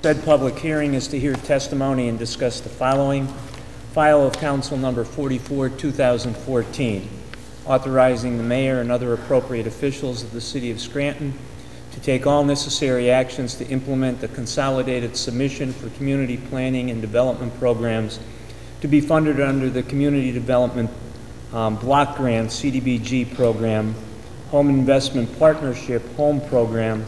said public hearing is to hear testimony and discuss the following. File of Council Number 44, 2014, authorizing the mayor and other appropriate officials of the City of Scranton to take all necessary actions to implement the consolidated submission for community planning and development programs to be funded under the Community Development Block Grant CDBG program, Home Investment Partnership Home Program,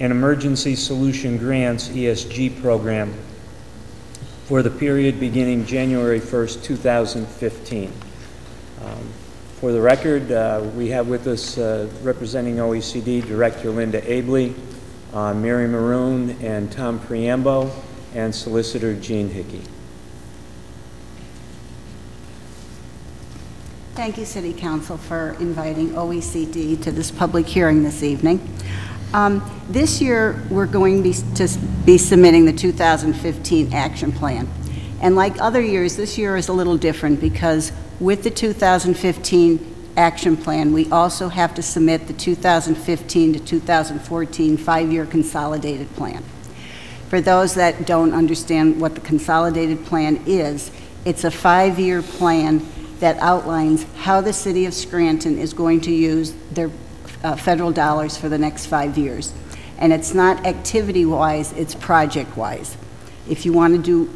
and Emergency Solution Grants ESG program for the period beginning January 1st, 2015. For the record, we have with us representing OECD Director Linda Abley, Mary Maroon and Tom Priambo, and Solicitor Jean Hickey. Thank you, City Council, for inviting OECD to this public hearing this evening. This year, we're going to be submitting the 2015 action plan. And like other years, this year is a little different because with the 2015 action plan, we also have to submit the 2015 to 2014 5-year consolidated plan. For those that don't understand what the consolidated plan is, it's a 5-year plan that outlines how the City of Scranton is going to use their federal dollars for the next 5 years. And it's not activity-wise, it's project-wise. If you want to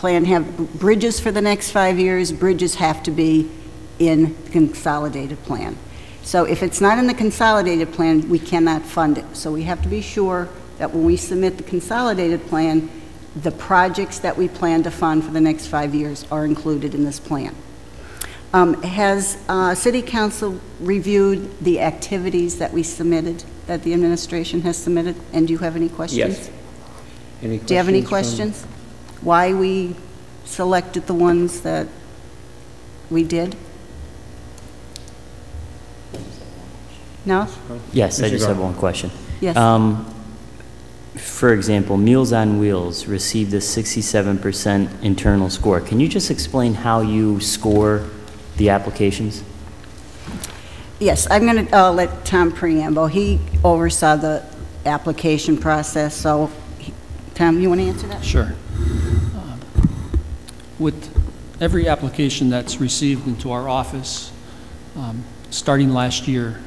have bridges for the next 5 years, bridges have to be in the consolidated plan. So if it's not in the consolidated plan, we cannot fund it. So we have to be sure that when we submit the consolidated plan, the projects that we plan to fund for the next 5 years are included in this plan. Has City Council reviewed the activities that we submitted, that the administration has submitted? And do you have any questions? Yes. Any questions? Do you have any questions? Why we selected the ones that we did? No? Yes, I just have one question. Yes. For example, Meals on Wheels received a 67% internal score. Can you just explain how you score the applications? Yes, I'm going to let Tom Priambo. He oversaw the application process. So, Tom, you want to answer that? Sure. With every application that's received into our office, starting last year,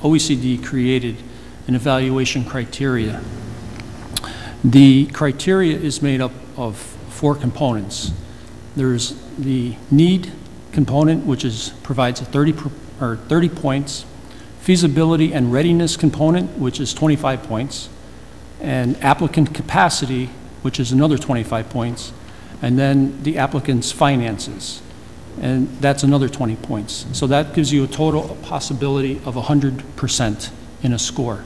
OECD created an evaluation criteria. The criteria is made up of 4 components. There's the need component, which provides a 30 points, feasibility and readiness component, which is 25 points, and applicant capacity, which is another 25 points, and then the applicant's finances, and that's another 20 points. So that gives you a total possibility of 100% in a score.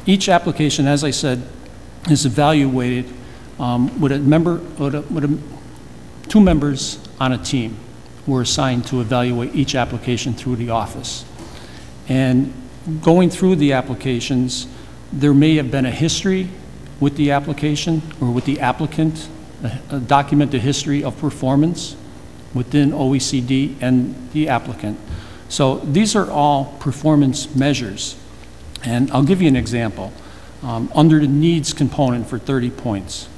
Each application, as I said, is evaluated with 2 members on a team who are assigned to evaluate each application through the office. And going through the applications, there may have been a history with the application or with the applicant, document the history of performance within OECD and the applicant. So these are all performance measures. And I'll give you an example. Under the needs component for 30 points,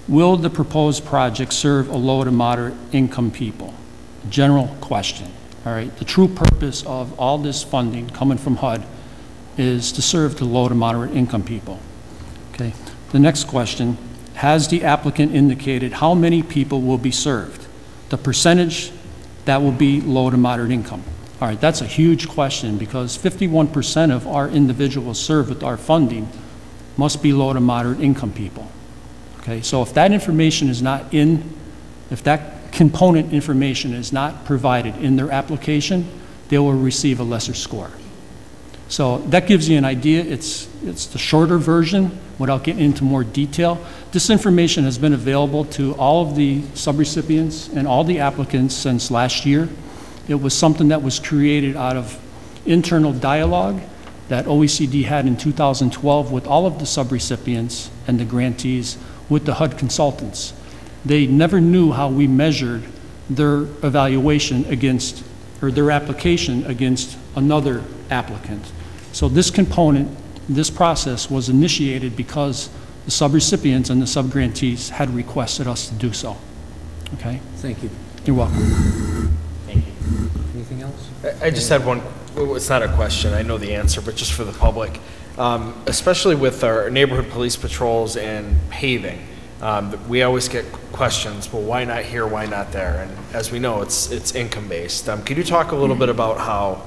will the proposed project serve a low to moderate income people? General question, all right? The true purpose of all this funding coming from HUD is to serve the low to moderate income people, okay? The next question, has the applicant indicated how many people will be served? The percentage that will be low to moderate income. All right, that's a huge question because 51% of our individuals served with our funding must be low to moderate income people. Okay, so if that information is not if that component information is not provided in their application, they will receive a lesser score. So that gives you an idea. It's the shorter version without getting into more detail. This information has been available to all of the subrecipients and all the applicants since last year. It was something that was created out of internal dialogue that OECD had in 2012 with all of the subrecipients and the grantees with the HUD consultants. They never knew how we measured their evaluation against, or their application against another applicant. So this component, this process was initiated because the subrecipients and the subgrantees had requested us to do so. Okay? Thank you. You're welcome. Thank you. Anything else? I just had one, well, it's not a question, I know the answer, but just for the public. Especially with our neighborhood police patrols and paving, we always get questions, well, why not here, why not there? And as we know, it's income-based. Could you talk a little bit about how,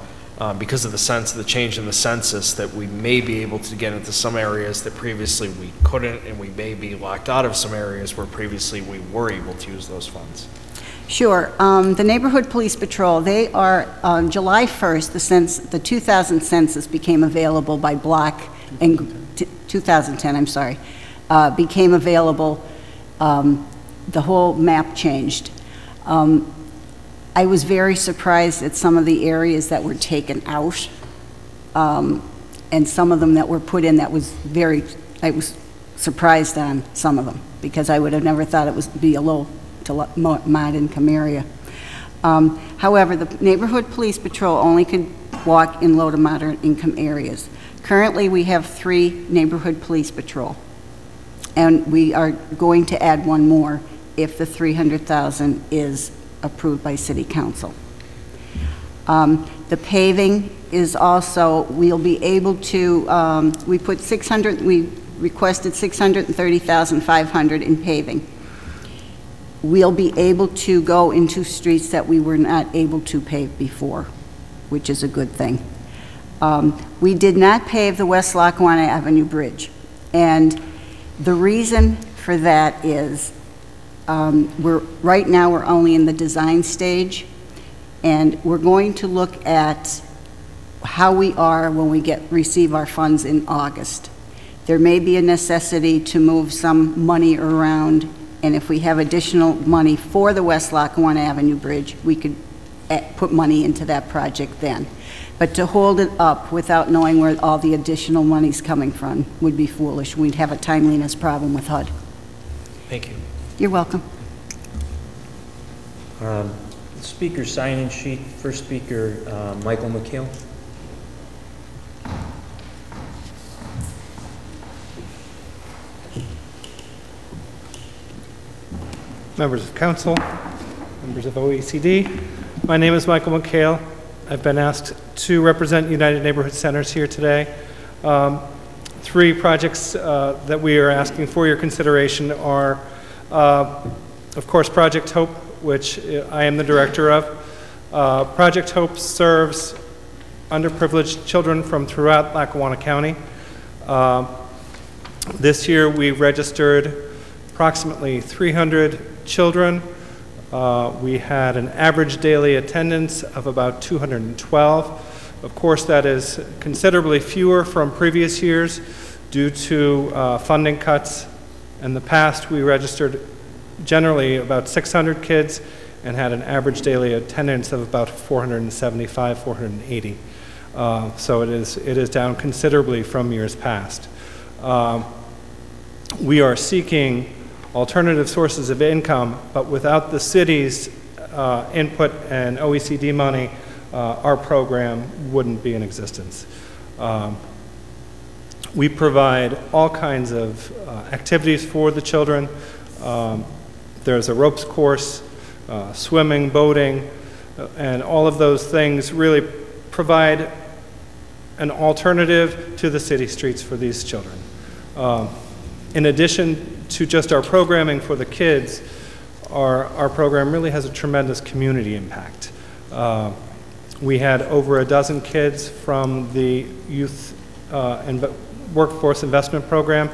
because of the change in the census, that we may be able to get into some areas that previously we couldn't, and we may be locked out of some areas where previously we were able to use those funds? Sure. The Neighborhood Police Patrol, they are, on July 1st, the 2000 census became available by block, and 2010, I'm sorry, became available. The whole map changed. I was very surprised at some of the areas that were taken out, and some of them that were put in. I was surprised on some of them, because I would have never thought it would be a low to moderate income area. However, the Neighborhood Police Patrol only can walk in low to moderate income areas. Currently, we have 3 Neighborhood Police Patrol, and we are going to add one more if the $300,000 is approved by City Council. The paving is also, we'll be able to, we requested $630,500 in paving. We'll be able to go into streets that we were not able to pave before, which is a good thing. We did not pave the West Lackawanna Avenue Bridge, and the reason for that is right now we're only in the design stage, and we're going to look at how we are when we receive our funds in August. There may be a necessity to move some money around, and if we have additional money for the West Lackawanna Avenue Bridge, we could put money into that project then. But to hold it up without knowing where all the additional money's coming from would be foolish. We'd have a timeliness problem with HUD. Thank you. You're welcome. Speaker sign-in sheet. First speaker, Michael McHale. Members of Council, members of OECD, my name is Michael McHale. I've been asked to represent United Neighborhood Centers here today. 3 projects that we are asking for your consideration are, of course, Project Hope, which I am the director of. Project Hope serves underprivileged children from throughout Lackawanna County. This year we registered approximately 300 children. We had an average daily attendance of about 212. Of course, that is considerably fewer from previous years due to funding cuts. In the past, we registered generally about 600 kids and had an average daily attendance of about 475, 480. So it is down considerably from years past. We are seeking alternative sources of income, but without the city's input and OECD money, our program wouldn't be in existence. We provide all kinds of activities for the children. There's a ropes course, swimming, boating, and all of those things really provide an alternative to the city streets for these children. In addition to just our programming for the kids, our program really has a tremendous community impact. We had over a dozen kids from the Youth Workforce Investment Program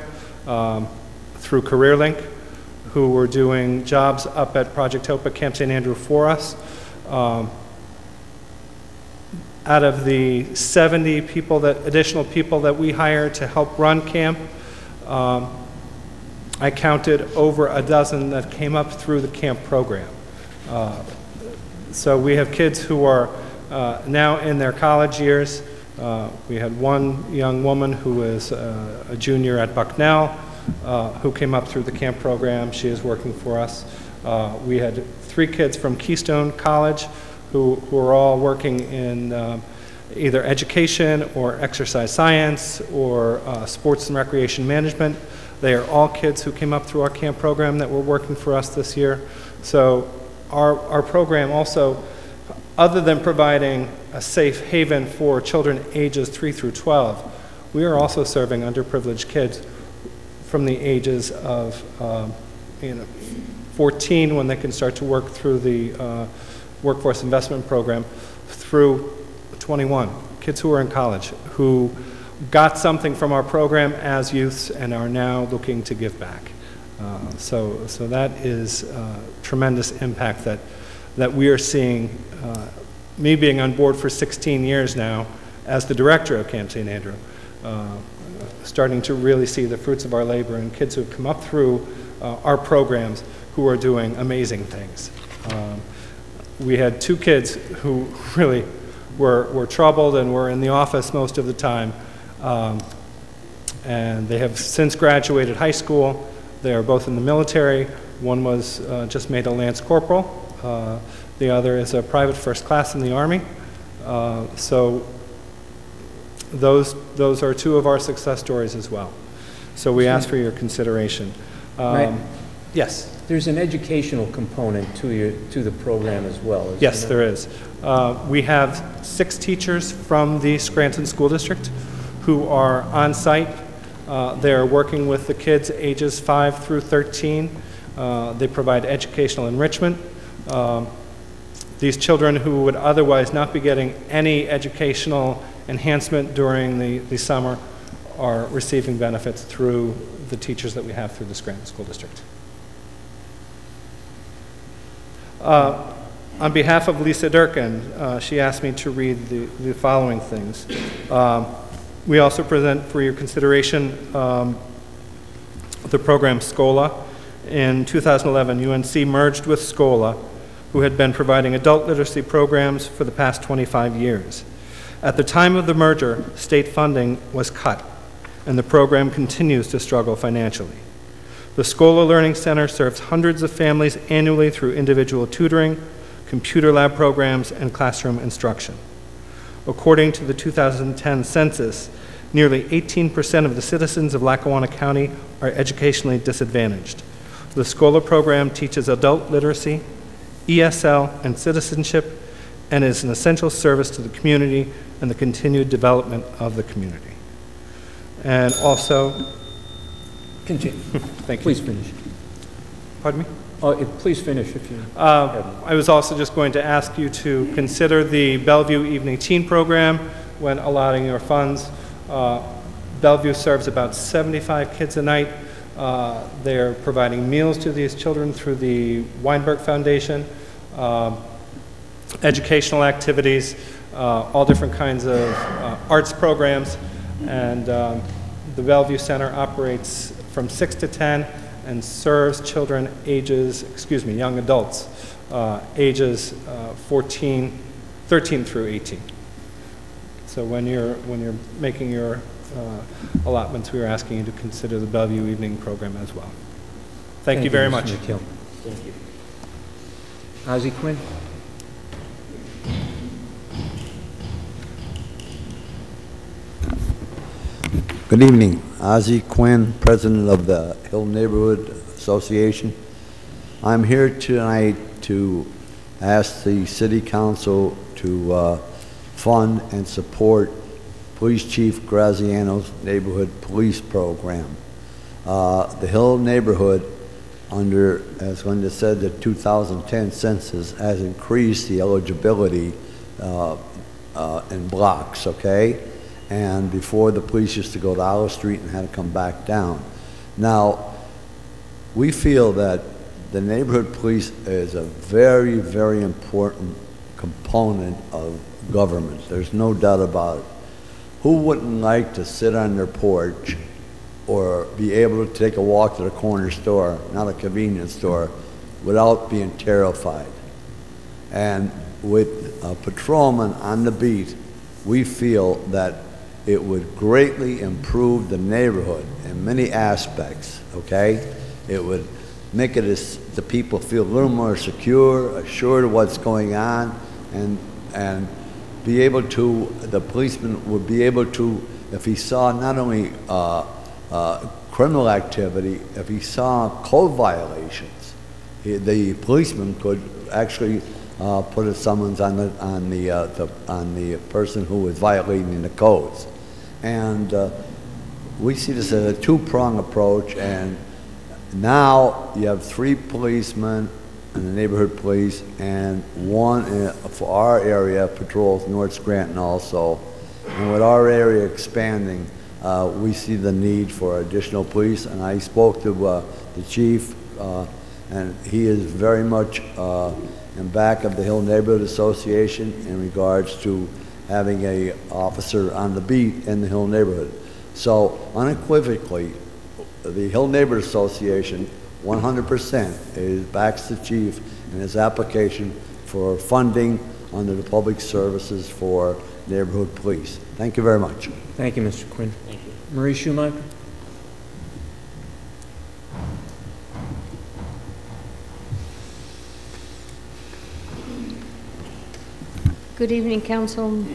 through CareerLink who were doing jobs up at Project Hope at Camp St. Andrew for us. Out of the 70 additional people that we hired to help run camp, I counted over a dozen that came up through the camp program. So we have kids who are now in their college years. We had one young woman who is a junior at Bucknell who came up through the camp program. She is working for us. We had 3 kids from Keystone College who are all working in either education or exercise science or sports and recreation management. They are all kids who came up through our camp program that were working for us this year. So our program also, other than providing a safe haven for children ages 3 through 12, we are also serving underprivileged kids from the ages of 14, when they can start to work through the workforce investment program, through 21, kids who are in college, who got something from our program as youths and are now looking to give back. So that is tremendous impact that we are seeing. Me being on board for 16 years now as the director of Camp St. Andrew, starting to really see the fruits of our labor and kids who have come up through our programs who are doing amazing things. We had 2 kids who really were troubled and were in the office most of the time, and they have since graduated high school. They are both in the military. One was just made a Lance Corporal. The other is a private first class in the Army. So those are 2 of our success stories as well. So we ask for your consideration. Right. Yes. There's an educational component to the program as well, isn't Yes, there? there is. We have 6 teachers from the Scranton School District who are on site. They are working with the kids ages 5 through 13. They provide educational enrichment. These children who would otherwise not be getting any educational enhancement during the summer are receiving benefits through the teachers that we have through the Scranton School District. On behalf of Lisa Durkin, she asked me to read the following things. We also present for your consideration the program SCOLA. In 2011, UNC merged with SCOLA, who had been providing adult literacy programs for the past 25 years. At the time of the merger, state funding was cut, and the program continues to struggle financially. The SCOLA Learning Center serves hundreds of families annually through individual tutoring, computer lab programs, and classroom instruction. According to the 2010 census, nearly 18% of the citizens of Lackawanna County are educationally disadvantaged. The SCOLA program teaches adult literacy, ESL, and citizenship, and is an essential service to the community and the continued development of the community. And also, Continue. thank you. Please finish. Pardon me? Please finish if you I was also just going to ask you to consider the Bellevue Evening Teen Program when allotting your funds. Bellevue serves about 75 kids a night. They're providing meals to these children through the Weinberg Foundation, educational activities, all different kinds of arts programs, and the Bellevue Center operates from 6 to 10 and serves children ages, young adults, ages 13 through 18. So when you're making your allotments, we are asking you to consider the Bellevue Evening Program as well. Thank you very much. Mr. McKill. Thank you. Ozzie Quinn? Good evening. Ozzie Quinn, President of the Hill Neighborhood Association. I'm here tonight to ask the City Council to fund and support Police Chief Graziano's Neighborhood Police Program. The Hill Neighborhood, under, as Linda said, the 2010 census has increased the eligibility in blocks, okay? And before, the police used to go to Olive Street and had to come back down. Now, we feel that the neighborhood police is a very, very important component of government. There's no doubt about it. Who wouldn't like to sit on their porch or be able to take a walk to the corner store, not a convenience store, without being terrified? And with a patrolman on the beat, we feel that it would greatly improve the neighborhood in many aspects, okay? It would make it as the people feel a little more secure, assured of what's going on, and be able to, the policeman would be able to, if he saw not only criminal activity, if he saw code violations, the policeman could actually put a summons on the person who was violating the codes. And we see this as a two-prong approach, and now you have 3 policemen in the neighborhood police, and 1 for our area patrols North Scranton also. And with our area expanding, we see the need for additional police, and I spoke to the chief, and he is very much in back of the Hill Neighborhood Association in regards to having a officer on the beat in the Hill neighborhood. So unequivocally, the Hill Neighborhood Association 100% backs the chief in his application for funding under the public services for neighborhood police. Thank you very much. Thank you, Mr. Quinn. Thank you. Marie Schumacher? Good evening, Council.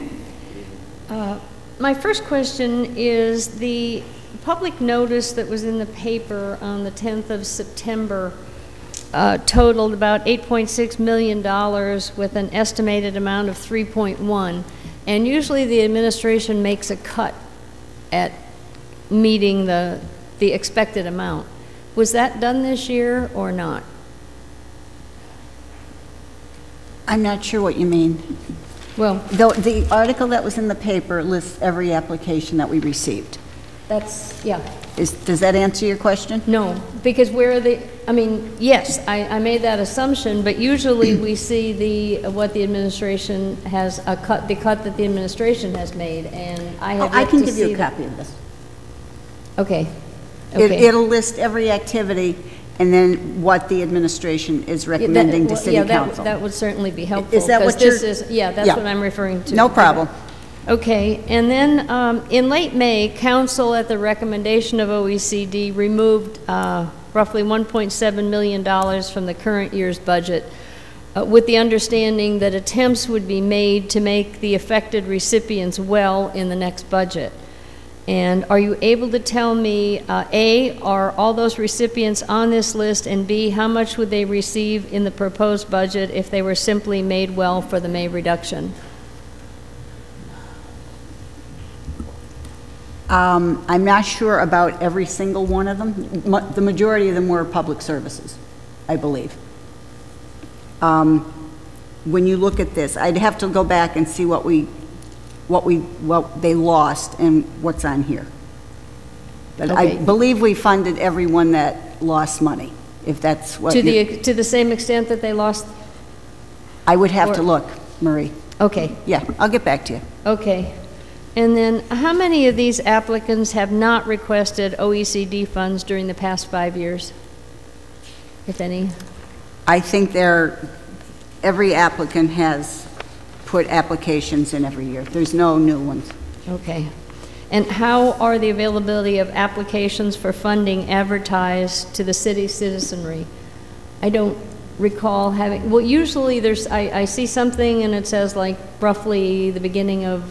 My first question is the public notice that was in the paper on the 10th of September totaled about $8.6 million with an estimated amount of 3.1. And usually the administration makes a cut at meeting the expected amount. Was that done this year or not? I'm not sure what you mean. Well, The article that was in the paper lists every application that we received. that's, yeah. Does that answer your question? No, because where are the, I mean, yes, I made that assumption, but usually we see what the administration has, the cut that the administration has made, and I have I yet can to give you see a copy of this. Okay. Okay. It'll list every activity and then what the administration is recommending to City Council. That would certainly be helpful. Is that what 'cause you're? this is, yeah, that's what I'm referring to. No problem. Okay, and then in late May, Council, at the recommendation of OECD, removed roughly $1.7 million from the current year's budget with the understanding that attempts would be made to make the affected recipients well in the next budget. And are you able to tell me, A, are all those recipients on this list, and B, how much would they receive in the proposed budget if they were simply made well for the May reduction? I'm not sure about every single one of them. The majority of them were public services, I believe. When you look at this, I'd have to go back and see what they lost and what's on here. But I Okay. believe we funded everyone that lost money, if that's what To the same extent that they lost? I would have to or- look, Marie. Okay, Yeah, I'll get back to you. okay. And then, how many of these applicants have not requested OECD funds during the past 5 years, if any? I think every applicant has put applications in every year. There's no new ones. Okay. And how are the availability of applications for funding advertised to the city citizenry? I don't recall having, well, usually I see something and it says like roughly the beginning of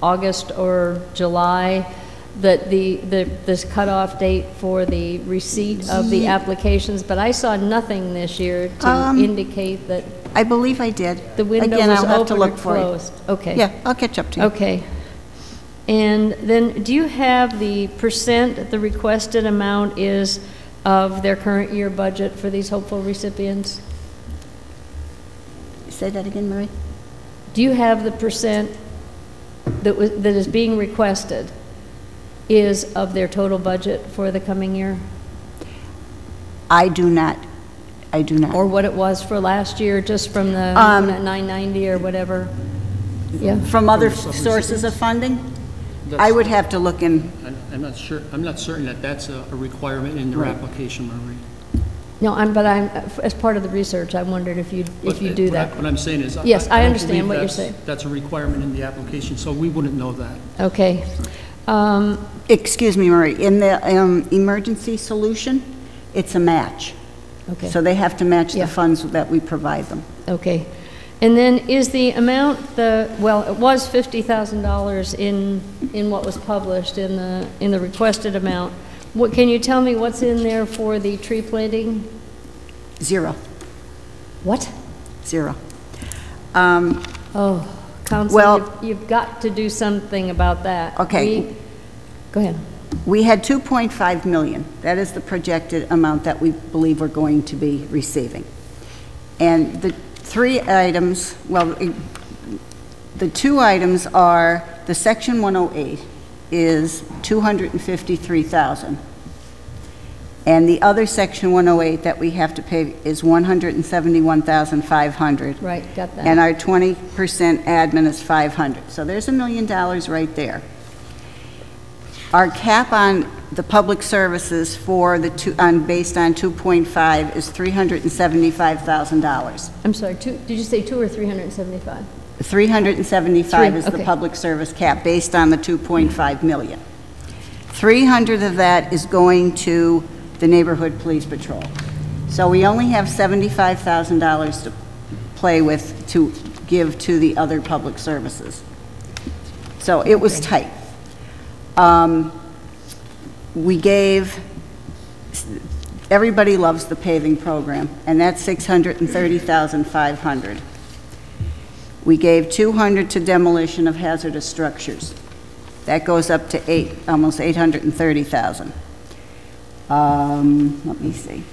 August or July, that this cutoff date for the receipt of the applications, but I saw nothing this year to indicate that I believe I did. the window Again, was I'll have to open or look for you. closed. Okay. Yeah, I'll catch up to you. Okay. And then, do you have the percent the requested amount is of their current year budget for these hopeful recipients? Say that again, Marie? Do you have the percent that is being requested is of their total budget for the coming year? I do not. I do not. Or what it was for last year, just from the 990 or whatever? Yeah. From other sources of funding? I would have to look in. I'm not sure, I'm not certain that that's a requirement in their application, Marie. No, as part of the research, I wondered if you do that. What I'm saying is. Yes, I don't understand believe what you're that's- saying. That's a requirement in the application, so we wouldn't know that. Okay. Excuse me, Marie, in the emergency solution, it's a match. Okay. So they have to match Yeah. the funds that we provide them. Okay. And then is the amount, well, it was $50,000 in what was published in the requested amount. What, can you tell me what's in there for the tree planting? 0. What? 0. Oh, Council, Well- you've got to do something about that. Okay. Go ahead. We had 2.5 million. That is the projected amount that we believe we're going to be receiving. And the 3 items, well, the 2 items are, the Section 108 is 253,000. And the other Section 108 that we have to pay is 171,500. Right, got that. And our 20% admin is 500. So there's $1 million right there. Our cap on the public services for the based on 2.5 is $375,000. I'm sorry, did you say 2 or 375? 375 is the okay. public service cap based on the 2.5 million. 300 of that is going to the neighborhood police patrol. So we only have $75,000 to play with to give to the other public services. So it was tight. We gave, everybody loves the paving program, and that's $630,500. We gave 200 to demolition of hazardous structures. That goes up to almost 830,000. Let me see.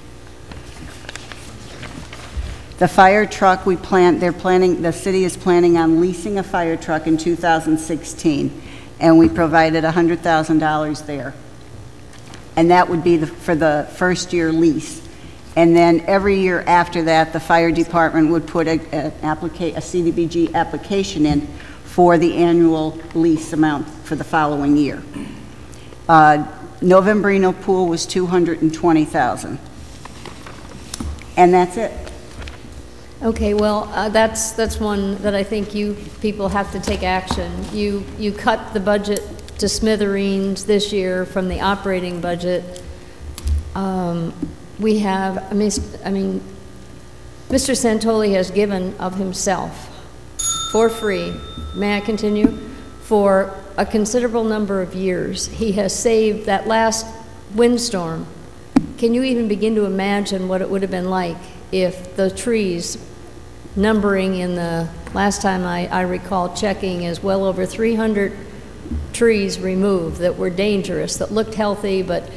The fire truck, the city is planning on leasing a fire truck in 2016, and we provided $100,000 there. And that would be for the first year lease. And then every year after that, the fire department would put a CDBG application in for the annual lease amount for the following year. Novembrino pool was $220,000. And that's it. Okay, well, that's one that I think you people have to take action. You cut the budget to smithereens this year from the operating budget. We have, I mean, Mr. Santoli has given of himself for free, may I continue? For a considerable number of years. He has saved that last windstorm. Can you even begin to imagine what it would have been like if the trees, numbering in the last time I recall checking, is well over 300 trees removed that were dangerous, that looked healthy, but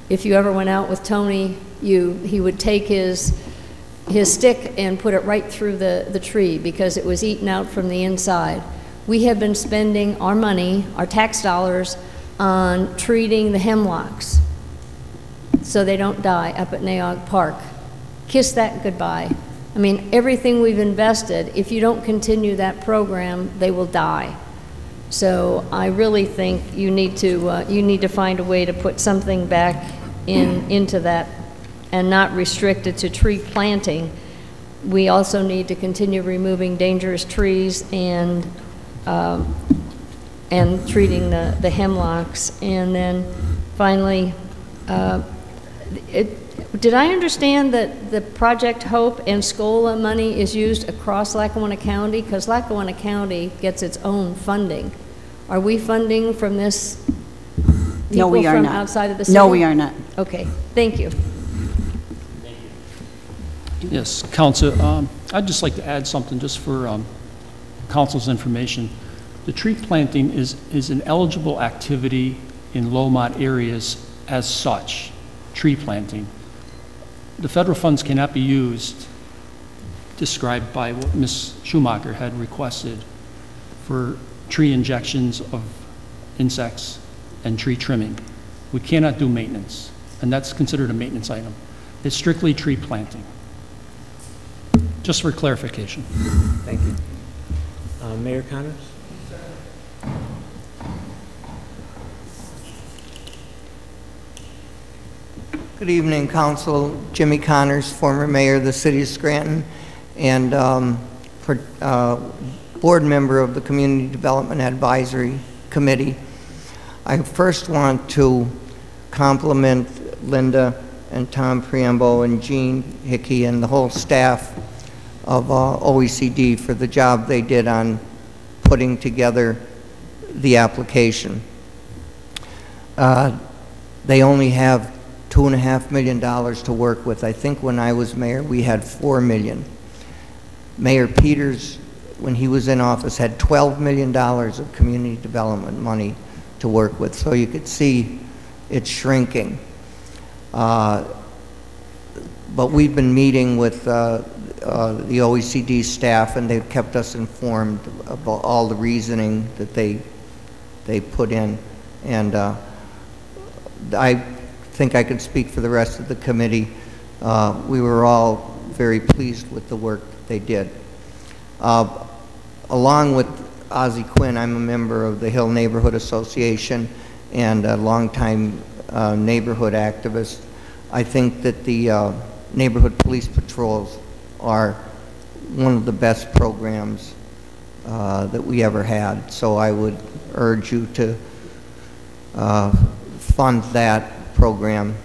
if you ever went out with Tony, he would take his stick and put it right through the tree because it was eaten out from the inside. We have been spending our money, our tax dollars, on treating the hemlocks so they don't die up at Naog Park. Kiss that goodbye. I mean, everything we've invested, if you don't continue that program, they will die. So I really think you need to find a way to put something back into that and not restrict it to tree planting. We also need to continue removing dangerous trees and treating the hemlocks. And then finally, did I understand that the Project Hope and SCOLA money is used across Lackawanna County? Because Lackawanna County gets its own funding. Are we funding from this? No, we are from not. Outside of the city? No, we are not. Okay, thank you. Yes, Council, I'd just like to add something just for Council's information. The tree planting is an eligible activity in low-mod areas as such, tree planting. The federal funds cannot be used, described by what Ms. Schumacher had requested, for tree injections of insects and tree trimming. We cannot do maintenance, and that's considered a maintenance item. It's strictly tree planting. Just for clarification. Thank you. Mayor Connors? Good evening, Council. Jimmy Connors, former mayor of the city of Scranton, and board member of the Community Development Advisory Committee. I first want to compliment Linda and Tom Priambo and Jean Hickey and the whole staff of OECD for the job they did on putting together the application. they only have $2.5 million to work with. I think when I was mayor, we had $4 million. Mayor Peters, when he was in office, had $12 million of community development money to work with. So you could see it's shrinking. But we've been meeting with the OECD staff, and they've kept us informed about all the reasoning that they put in. And I think I can speak for the rest of the committee. We were all very pleased with the work that they did. Along with Ozzie Quinn, I'm a member of the Hill Neighborhood Association and a longtime neighborhood activist. I think that the neighborhood police patrols are one of the best programs that we ever had. So I would urge you to fund that program.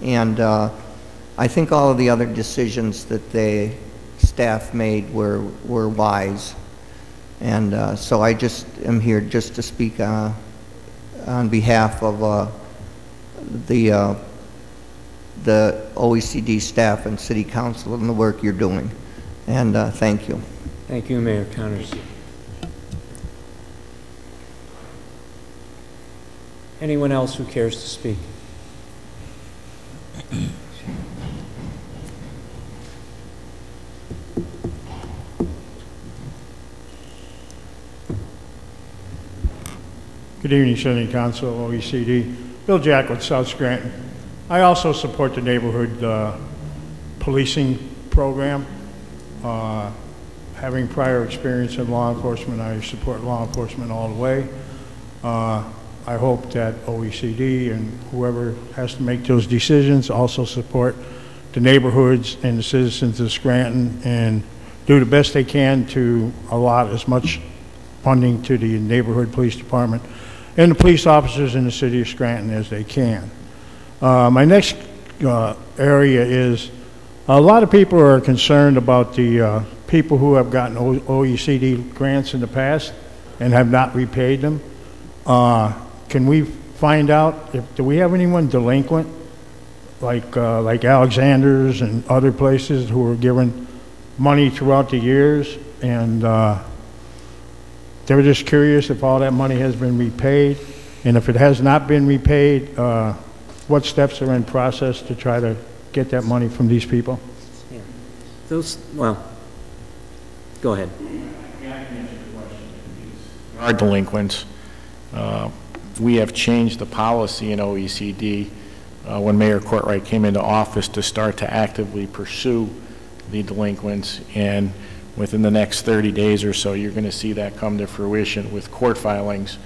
And I think all of the other decisions that the staff made were wise. And so I just am here just to speak on behalf of the OECD staff and City Council and the work you're doing. And thank you. Thank you, Mayor Connors. Anyone else who cares to speak? Good evening, City Council, OECD. Bill Jack with South Scranton. I also support the neighborhood policing program. Having prior experience in law enforcement, I support law enforcement all the way. I hope that OECD and whoever has to make those decisions also support the neighborhoods and the citizens of Scranton and do the best they can to allot as much funding to the neighborhood police department and the police officers in the city of Scranton as they can. My next area is a lot of people are concerned about the people who have gotten OECD grants in the past and have not repaid them. Can we find out do we have anyone delinquent like Alexander's and other places who were given money throughout the years, and they were just curious if all that money has been repaid, and if it has not been repaid, what steps are in process to try to get that money from these people? Yeah. Well, go ahead. Our delinquents. We have changed the policy in OECD when Mayor Courtwright came into office to start to actively pursue the delinquents, and within the next 30 days or so you're going to see that come to fruition with court filings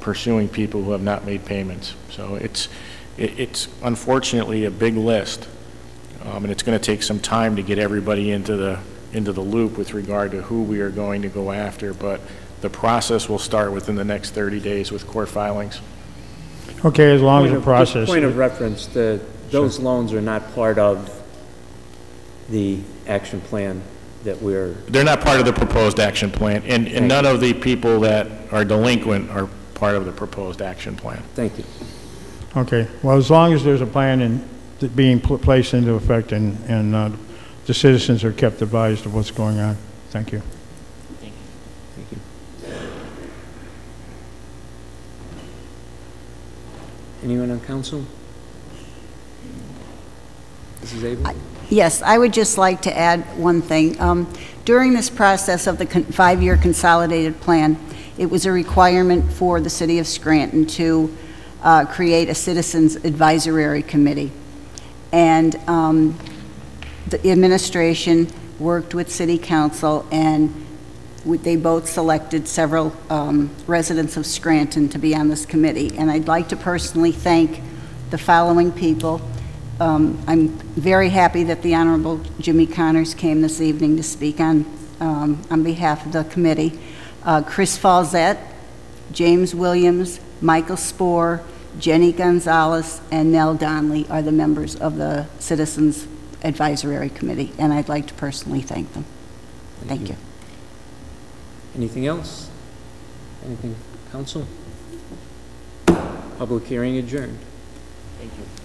pursuing people who have not made payments. So it's unfortunately a big list, and it's going to take some time to get everybody into the loop with regard to who we are going to go after, but the process will start within the next 30 days with court filings. Okay, as long as the process... Point of reference, those loans are not part of the action plan that we're... They're not part of the proposed action plan, and none of the people that are delinquent are part of the proposed action plan. Thank you. Okay, well, as long as there's a plan being placed into effect and the citizens are kept advised of what's going on. Thank you. Thank you. Anyone on council? Mrs. Abel? Yes, I would just like to add one thing. During this process of the 5-year consolidated plan, it was a requirement for the city of Scranton to create a citizens advisory committee. And the administration worked with city council, and they both selected several residents of Scranton to be on this committee. And I'd like to personally thank the following people. I'm very happy that the Honorable Jimmy Connors came this evening to speak on behalf of the committee. Chris Falzette, James Williams, Michael Spohr, Jenny Gonzalez, and Nell Donnelly are the members of the Citizens Advisory Committee, and I'd like to personally thank them. Thank you. Anything else? Anything, council? Public hearing adjourned. Thank you.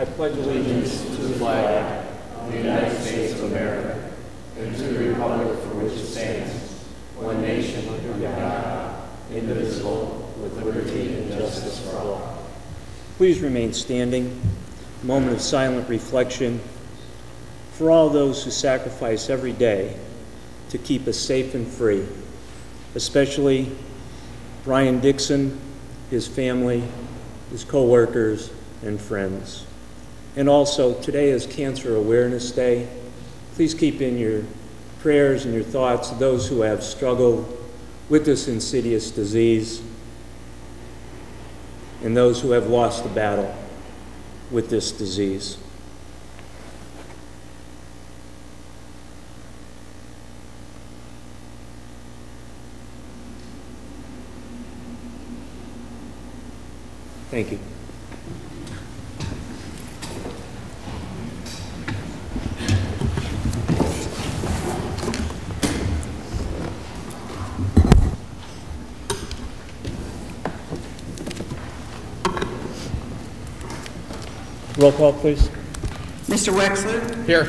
I pledge allegiance to the flag of the United States of America and to the republic for which it stands, one nation under God, indivisible, with liberty and justice for all. Please remain standing. A moment of silent reflection for all those who sacrifice every day to keep us safe and free, especially Brian Dixon, his family, his co-workers, and friends. And also, today is Cancer Awareness Day. Please keep in your prayers and your thoughts those who have struggled with this insidious disease and those who have lost the battle with this disease. Thank you. Roll call, please. Mr. Wexler? Here.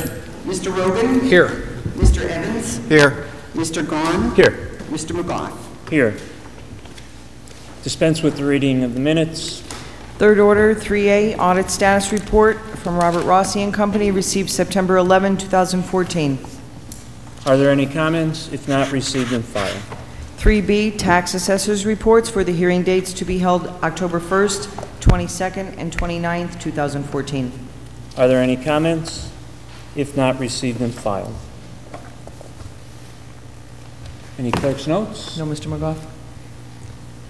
Mr. Rogan? Here. Mr. Evans? Here. Mr. Gahn? Here. Mr. McGough? Here. Dispense with the reading of the minutes. Third order, 3A, audit status report from Robert Rossi and Company, received September 11, 2014. Are there any comments? If not, received and filed. 3B, tax assessors reports for the hearing dates to be held October 1st, 22nd, and 29th, 2014. Are there any comments? If not, received and filed. Any clerk's notes? No, Mr. McGough.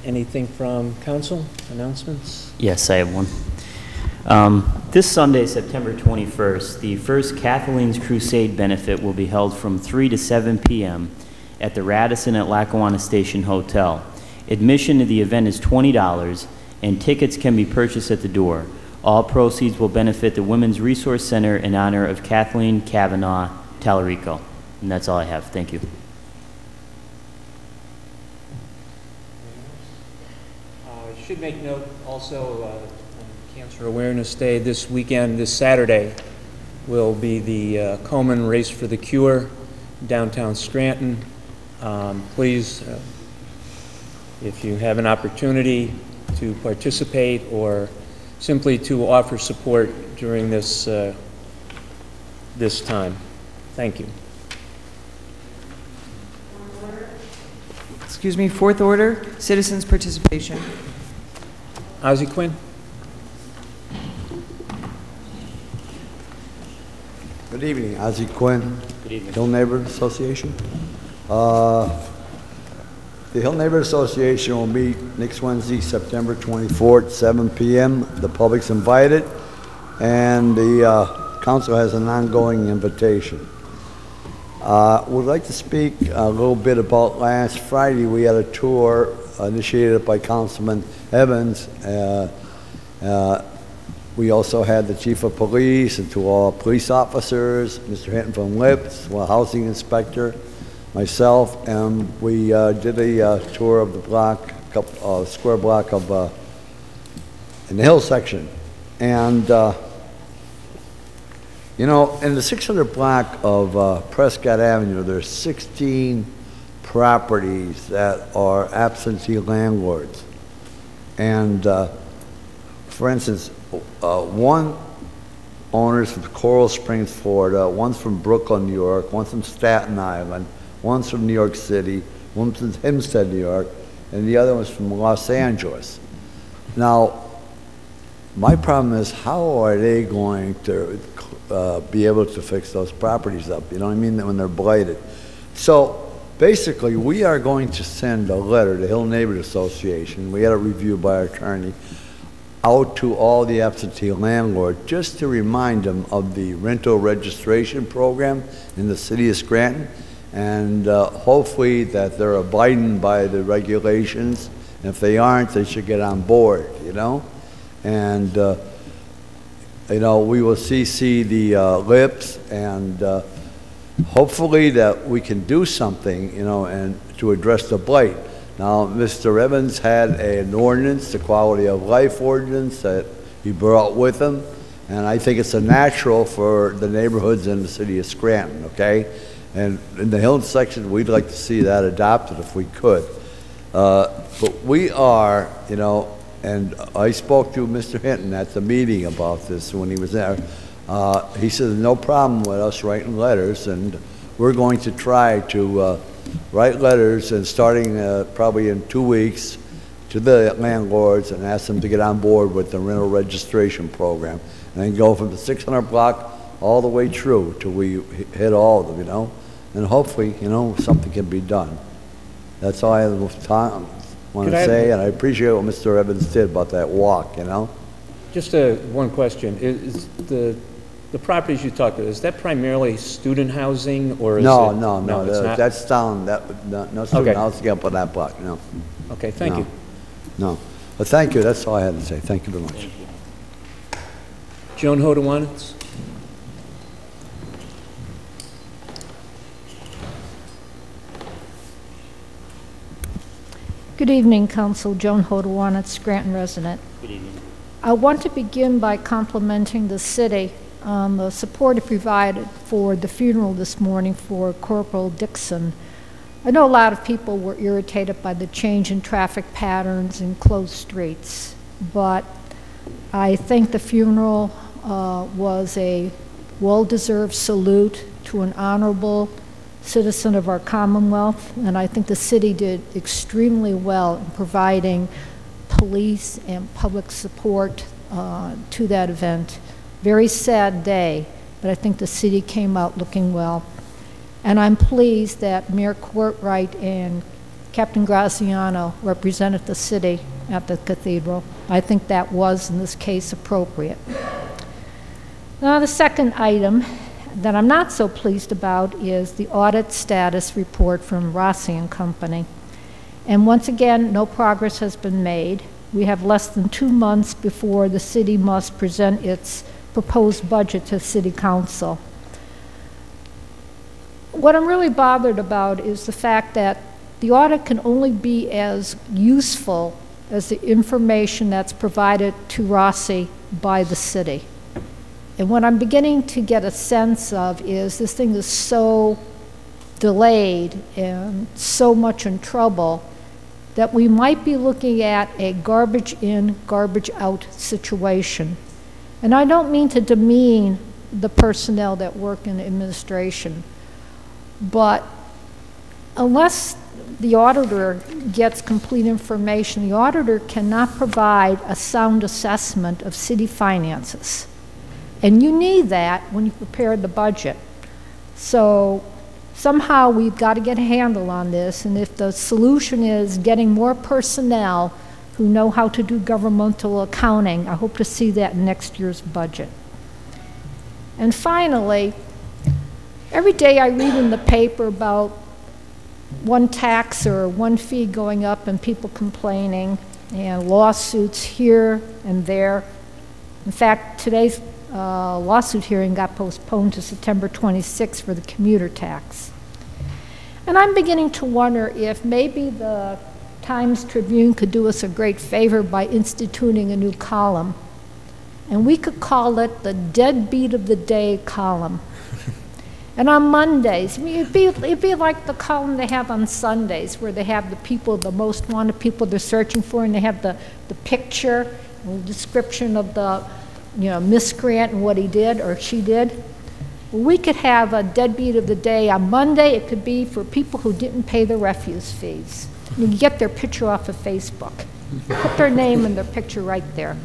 Anything from council? Announcements? Yes, I have one. This Sunday, September 21st, the first Kathleen's Crusade benefit will be held from 3 to 7 p.m. at the Radisson at Lackawanna Station Hotel. Admission to the event is $20, and tickets can be purchased at the door. All proceeds will benefit the Women's Resource Center in honor of Kathleen Kavanaugh Tallarico. And that's all I have. Thank you. I should make note also on Cancer Awareness Day this weekend, this Saturday, will be the Komen Race for the Cure, downtown Scranton. Please, if you have an opportunity to participate or simply to offer support during this, this time. Thank you. Excuse me, fourth order, citizens' participation. Ozzie Quinn. Good evening, Ozzie Quinn. Good evening. Hill Neighborhood Association. The Hill Neighborhood Association will meet next Wednesday, September 24th, 7 p.m. The public's invited, and the council has an ongoing invitation. Would like to speak a little bit about last Friday. We had a tour initiated by Councilman Evans. We also had the chief of police and two all police officers, Mr. Hinton from Lips, a housing inspector, myself, and we did a tour of the block, square block of in the hill section. And you know, in the 600 block of Prescott Avenue, there's 16 properties that are absentee landlords. And for instance, one owner is from Coral Springs, Florida, one's from Brooklyn, New York, one's from Staten Island, one's from New York City, one's from Hempstead, New York, and the other one's from Los Angeles. Now, my problem is, how are they going to be able to fix those properties up? You know what I mean? When they're blighted. So basically, we are going to send a letter to Hill Neighborhood Association. We had a review by our attorney out to all the absentee landlords just to remind them of the rental registration program in the city of Scranton, and hopefully that they're abiding by the regulations. And if they aren't, they should get on board, you know? And you know, we will CC the Lips, and hopefully that we can do something, you know, and to address the blight. Now, Mr. Evans had an ordinance, the quality of life ordinance, that he brought with him, and I think it's a natural for the neighborhoods in the city of Scranton, okay? And in the Hill section, we'd like to see that adopted if we could. But we are, you know, and I spoke to Mr. Hinton at the meeting about this when he was there. He said, no problem with us writing letters, and we're going to try to write letters, and starting probably in 2 weeks, to the landlords and ask them to get on board with the rental registration program, and then go from the 600 block all the way through till we hit all of them, you know, and hopefully, you know, something can be done. That's all I want to say, and I appreciate what Mr. Evans did about that walk, you know. Just one question. Is the properties you talked about, is that primarily student housing, or is no, it? No, it's not? that's down, no student housing up on that block, no. Okay, thank you. No, but thank you, that's all I had to say. Thank you very much. Joan Hodewanitz. Good evening, Council. Joan Hodewanitz, Scranton resident. Good evening. I want to begin by complimenting the city on the support it provided for the funeral this morning for Corporal Dixon. I know a lot of people were irritated by the change in traffic patterns and closed streets, but I think the funeral was a well-deserved salute to an honorable citizen of our Commonwealth, and I think the city did extremely well in providing police and public support to that event. Very sad day, but I think the city came out looking well. And I'm pleased that Mayor Courtright and Captain Graziano represented the city at the cathedral. I think that was, in this case, appropriate. Now, the second item that I'm not so pleased about is the audit status report from Rossi and Company. And once again, no progress has been made. We have less than 2 months before the city must present its proposed budget to City Council. What I'm really bothered about is the fact that the audit can only be as useful as the information that's provided to Rossi by the city. And what I'm beginning to get a sense of is this thing is so delayed and so much in trouble that we might be looking at a garbage in, garbage out situation. And I don't mean to demean the personnel that work in administration, but unless the auditor gets complete information, the auditor cannot provide a sound assessment of city finances. And you need that when you prepare the budget. So somehow we've got to get a handle on this, and if the solution is getting more personnel who know how to do governmental accounting, I hope to see that in next year's budget. And finally, every day I read in the paper about one tax or one fee going up and people complaining and lawsuits here and there. In fact, today's lawsuit hearing got postponed to September 26th for the commuter tax. And I'm beginning to wonder if maybe the Times-Tribune could do us a great favor by instituting a new column. And we could call it the Deadbeat of the Day column. And on Mondays, I mean, it'd be like the column they have on Sundays, where they have the people, the most wanted people they're searching for, and they have the picture and the description of the miscreant and what he did or she did. We could have a deadbeat of the day. On Monday, it could be for people who didn't pay their refuse fees. You can get their picture off of Facebook. Put their name and their picture right there.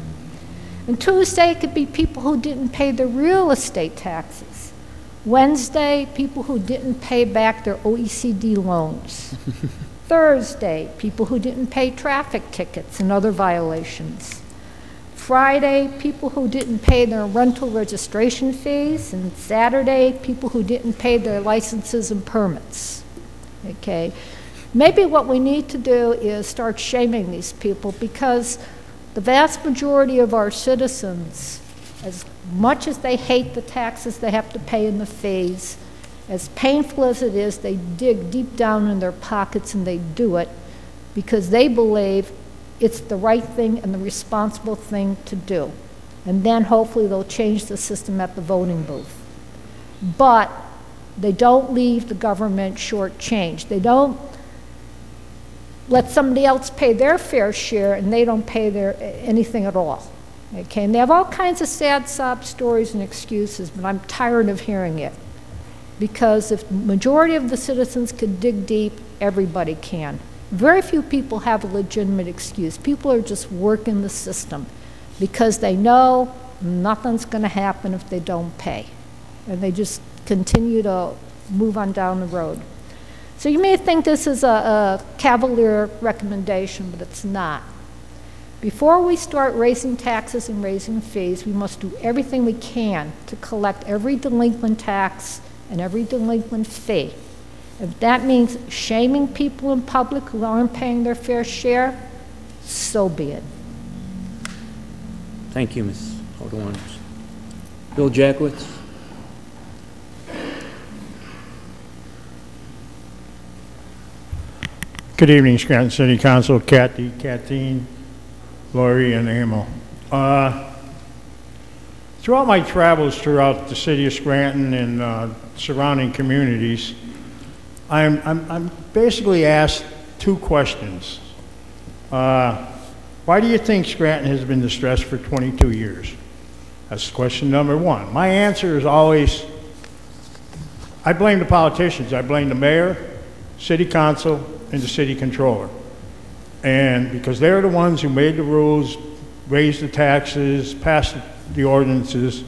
And Tuesday, it could be people who didn't pay their real estate taxes. Wednesday, people who didn't pay back their OECD loans. Thursday, people who didn't pay traffic tickets and other violations. Friday, people who didn't pay their rental registration fees, and Saturday, people who didn't pay their licenses and permits. Okay, maybe what we need to do is start shaming these people, because the vast majority of our citizens, as much as they hate the taxes they have to pay and the fees, as painful as it is, they dig deep down in their pockets and they do it because they believe it's the right thing and the responsible thing to do. And then hopefully they'll change the system at the voting booth. But they don't leave the government shortchanged. They don't let somebody else pay their fair share and they don't pay anything at all. Okay, and they have all kinds of sad sob stories and excuses, but I'm tired of hearing it. Because if the majority of the citizens could dig deep, everybody can. Very few people have a legitimate excuse. People are just working the system because they know nothing's going to happen if they don't pay. And they just continue to move on down the road. So you may think this is a cavalier recommendation, but it's not. Before we start raising taxes and raising fees, we must do everything we can to collect every delinquent tax and every delinquent fee. If that means shaming people in public who aren't paying their fair share, so be it. Thank you, Ms. Alderman. Bill Jackwitz. Good evening, Scranton City Council, Kathy, Kathleen, Lori, and Emil. Throughout my travels throughout the city of Scranton and surrounding communities, I'm basically asked two questions. Why do you think Scranton has been distressed for 22 years? That's question number one. My answer is always, I blame the politicians. I blame the mayor, city council, and the city controller. And because they're the ones who made the rules, raised the taxes, passed the ordinances,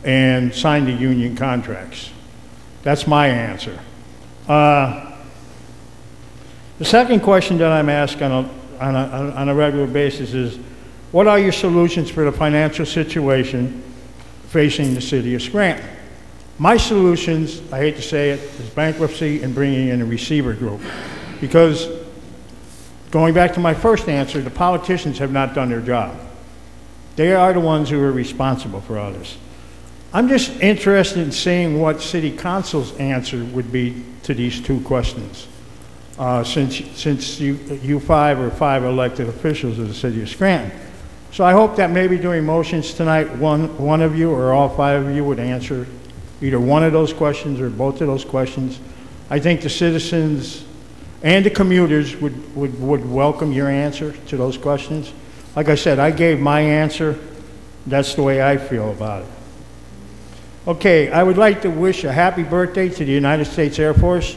and signed the union contracts. That's my answer. The second question that I'm asked on a regular basis is, what are your solutions for the financial situation facing the city of Scranton? My solutions, I hate to say it, is bankruptcy and bringing in a receiver group. Because going back to my first answer, the politicians have not done their job. They are the ones who are responsible for all this. I'm just interested in seeing what city council's answer would be to these two questions. Since you five are five elected officials of the city of Scranton. So I hope that maybe during motions tonight, one of you or all five of you would answer either one of those questions or both of those questions. I think the citizens and the commuters would welcome your answer to those questions. Like I said, I gave my answer. That's the way I feel about it. Okay, I would like to wish a happy birthday to the United States Air Force.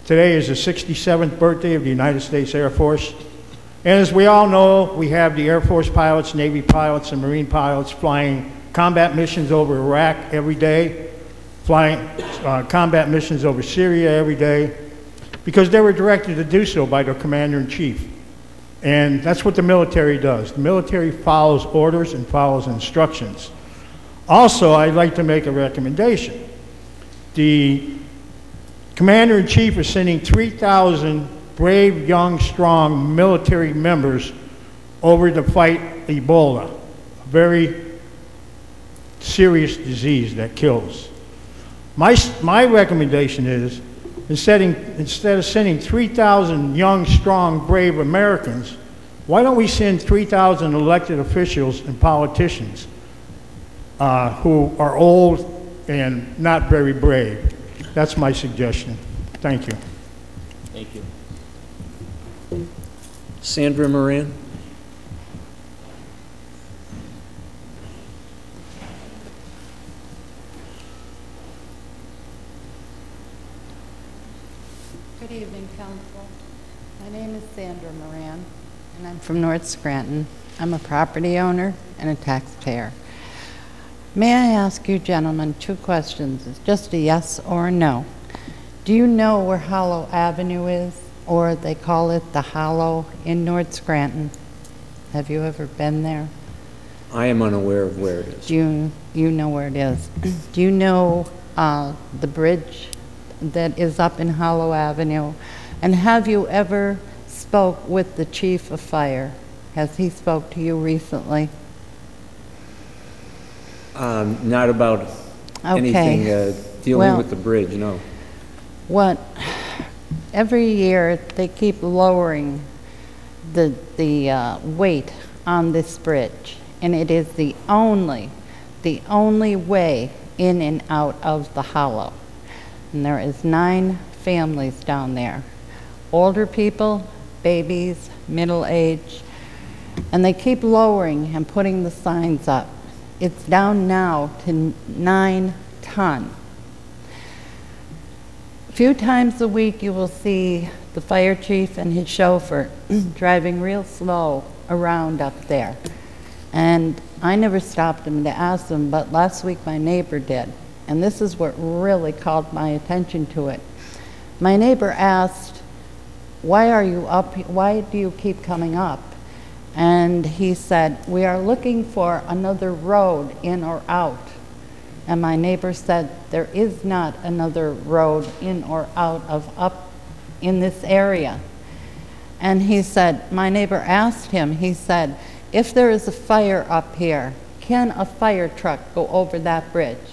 Today is the 67th birthday of the United States Air Force. And as we all know, we have the Air Force pilots, Navy pilots, and Marine pilots flying combat missions over Iraq every day, flying combat missions over Syria every day, because they were directed to do so by their commander-in-chief. And that's what the military does. The military follows orders and follows instructions. Also, I'd like to make a recommendation. The Commander-in-Chief is sending 3,000 brave, young, strong military members over to fight Ebola, a very serious disease that kills. My recommendation is, instead of sending 3,000 young, strong, brave Americans, why don't we send 3,000 elected officials and politicians who are old and not very brave? That's my suggestion. Thank you. Thank you. Sandra Moran. Good evening, Council. My name is Sandra Moran, and I'm from North Scranton. I'm a property owner and a taxpayer. May I ask you gentlemen two questions? It's just a yes or a no. Do you know where Hollow Avenue is, or they call it the Hollow in North Scranton? Have you ever been there? I am unaware of where it is. Do you know where it is? Do you know the bridge that is up in Hollow Avenue? And have you ever spoke with the chief of fire? Has he spoke to you recently? Not about anything dealing with the bridge, no. Every year they keep lowering the weight on this bridge, and it is the only way in and out of the hollow. And there is 9 families down there, older people, babies, middle age, and they keep lowering and putting the signs up. It's down now to 9 ton. A few times a week you will see the fire chief and his chauffeur driving real slow around up there. And I never stopped him to ask them, but last week my neighbor did. And this is what really called my attention to it. My neighbor asked, "Why are you up? Why do you keep coming up?" And he said, "We are looking for another road in or out." And my neighbor said, "There is not another road in or out of up in this area." And he said, my neighbor asked him, he said, "If there is a fire up here, can a fire truck go over that bridge?"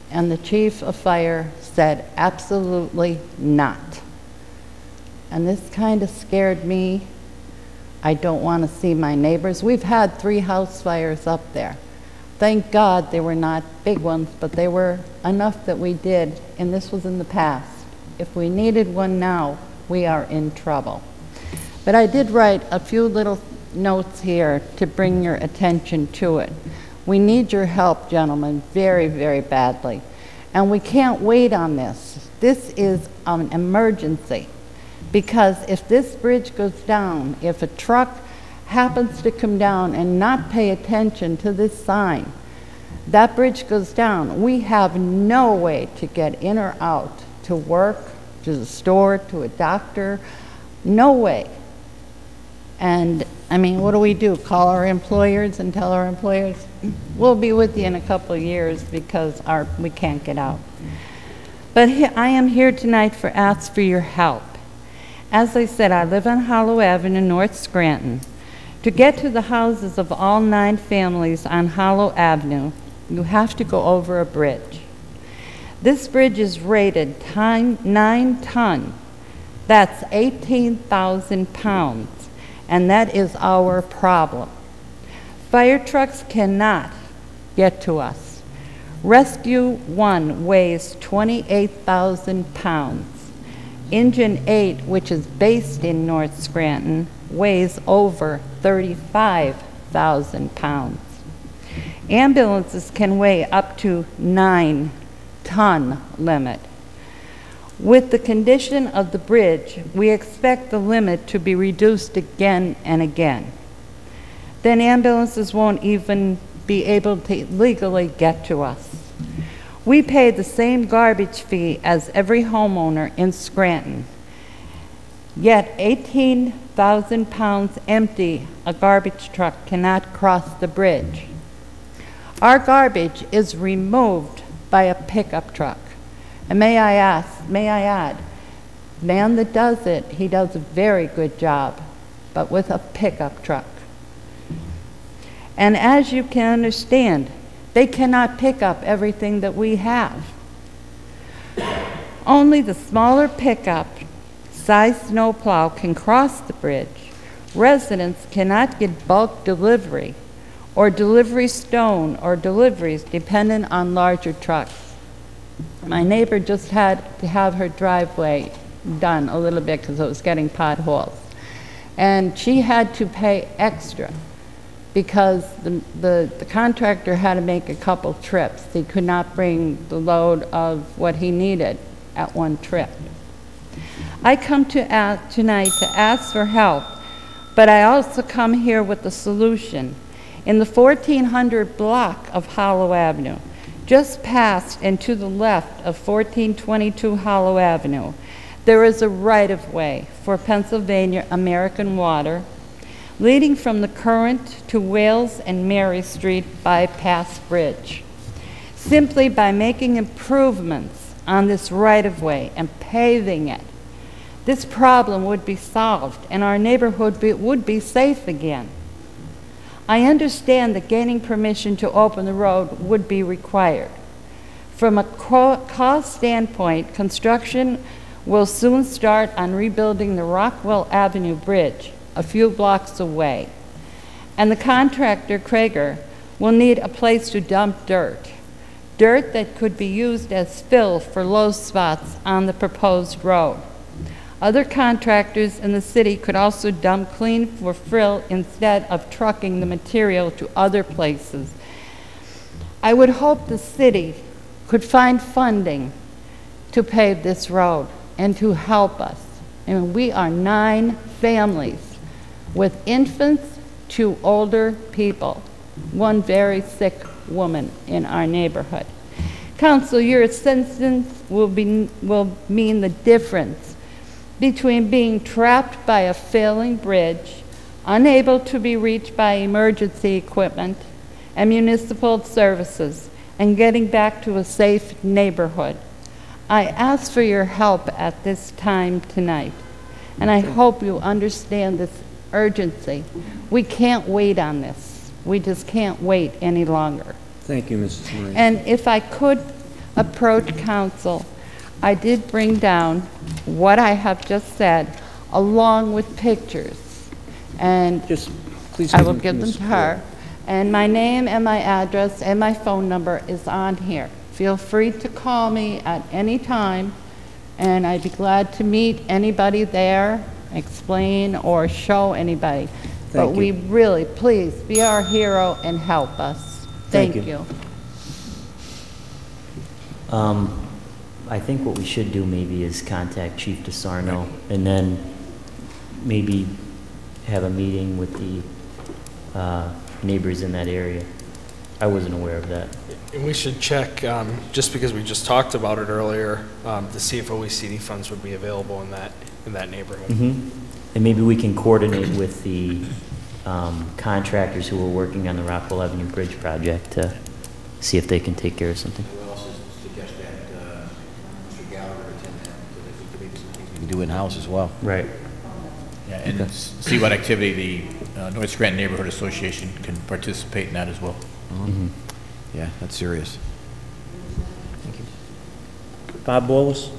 And the chief of fire said, "Absolutely not." And this kind of scared me. I don't want to see my neighbors. We've had 3 house fires up there. Thank God they were not big ones, but they were enough that we did, and this was in the past. If we needed one now, we are in trouble. But I did write a few little notes here to bring your attention to it. We need your help, gentlemen, very, very badly. And we can't wait on this. This is an emergency, because if this bridge goes down, if a truck happens to come down and not pay attention to this sign, that bridge goes down. We have no way to get in or out, to work, to the store, to a doctor, no way. And I mean, what do? Call our employers and tell our employers, we'll be with you in a couple of years because we can't get out. But I am here tonight for ask for your help. As I said, I live on Hollow Avenue, North Scranton. To get to the houses of all 9 families on Hollow Avenue, you have to go over a bridge. This bridge is rated 9 ton. That's 18,000 pounds, and that is our problem. Fire trucks cannot get to us. Rescue 1 weighs 28,000 pounds. Engine 8, which is based in North Scranton, weighs over 35,000 pounds. Ambulances can weigh up to 9-ton limit. With the condition of the bridge, we expect the limit to be reduced again and again. Then ambulances won't even be able to legally get to us. We pay the same garbage fee as every homeowner in Scranton. Yet 18,000 pounds empty, a garbage truck cannot cross the bridge. Our garbage is removed by a pickup truck. And may I add, the man that does it, he does a very good job, but with a pickup truck. And as you can understand, they cannot pick up everything that we have. Only the smaller pickup size snowplow can cross the bridge. Residents cannot get bulk delivery or delivery stone or deliveries dependent on larger trucks. My neighbor just had to have her driveway done a little bit because it was getting potholes. And she had to pay extra because the contractor had to make a couple trips. He could not bring the load of what he needed at one trip. I come tonight to ask for help, but I also come here with a solution. In the 1400 block of Hollow Avenue, just past and to the left of 1422 Hollow Avenue, there is a right-of-way for Pennsylvania American Water leading from the current to Wales and Mary Street bypass bridge. Simply by making improvements on this right-of-way and paving it, this problem would be solved and our neighborhood would be safe again. I understand that gaining permission to open the road would be required. From a cost standpoint, construction will soon start on rebuilding the Rockwell Avenue Bridge a few blocks away. And the contractor, Krager, will need a place to dump dirt that could be used as fill for low spots on the proposed road. Other contractors in the city could also dump clean for fill instead of trucking the material to other places. I would hope the city could find funding to pave this road and to help us. And we are 9 families with infants to older people, one very sick woman in our neighborhood. Council, your assistance will mean the difference between being trapped by a failing bridge, unable to be reached by emergency equipment and municipal services, and getting back to a safe neighborhood. I ask for your help at this time tonight, and I hope you understand this urgency. We can't wait on this. We just can't wait any longer. Thank you, Mrs. Marie. And if I could approach council, I did bring down what I have just said, along with pictures. And just please I will give them to her. And my name and my address and my phone number is on here. Feel free to call me at any time, and I'd be glad to meet anybody there, explain or show anybody. But we really, please, be our hero and help us. Thank you. I think what we should do maybe is contact Chief DeSarno and then maybe have a meeting with the neighbors in that area. I wasn't aware of that. And we should check, just because we just talked about it earlier, to see if OECD funds would be available in that neighborhood. Mm-hmm. And maybe we can coordinate with the contractors who are working on the Rockwell Avenue Bridge project to see if they can take care of something. We'll also suggest that Mr. Gallagher attend that, so that we can maybe some things we can do in-house as well. Right. Yeah, and see what activity the North Scranton Neighborhood Association can participate in that as well. Mm-hmm. Yeah, that's serious. Thank you. Bob Wallace.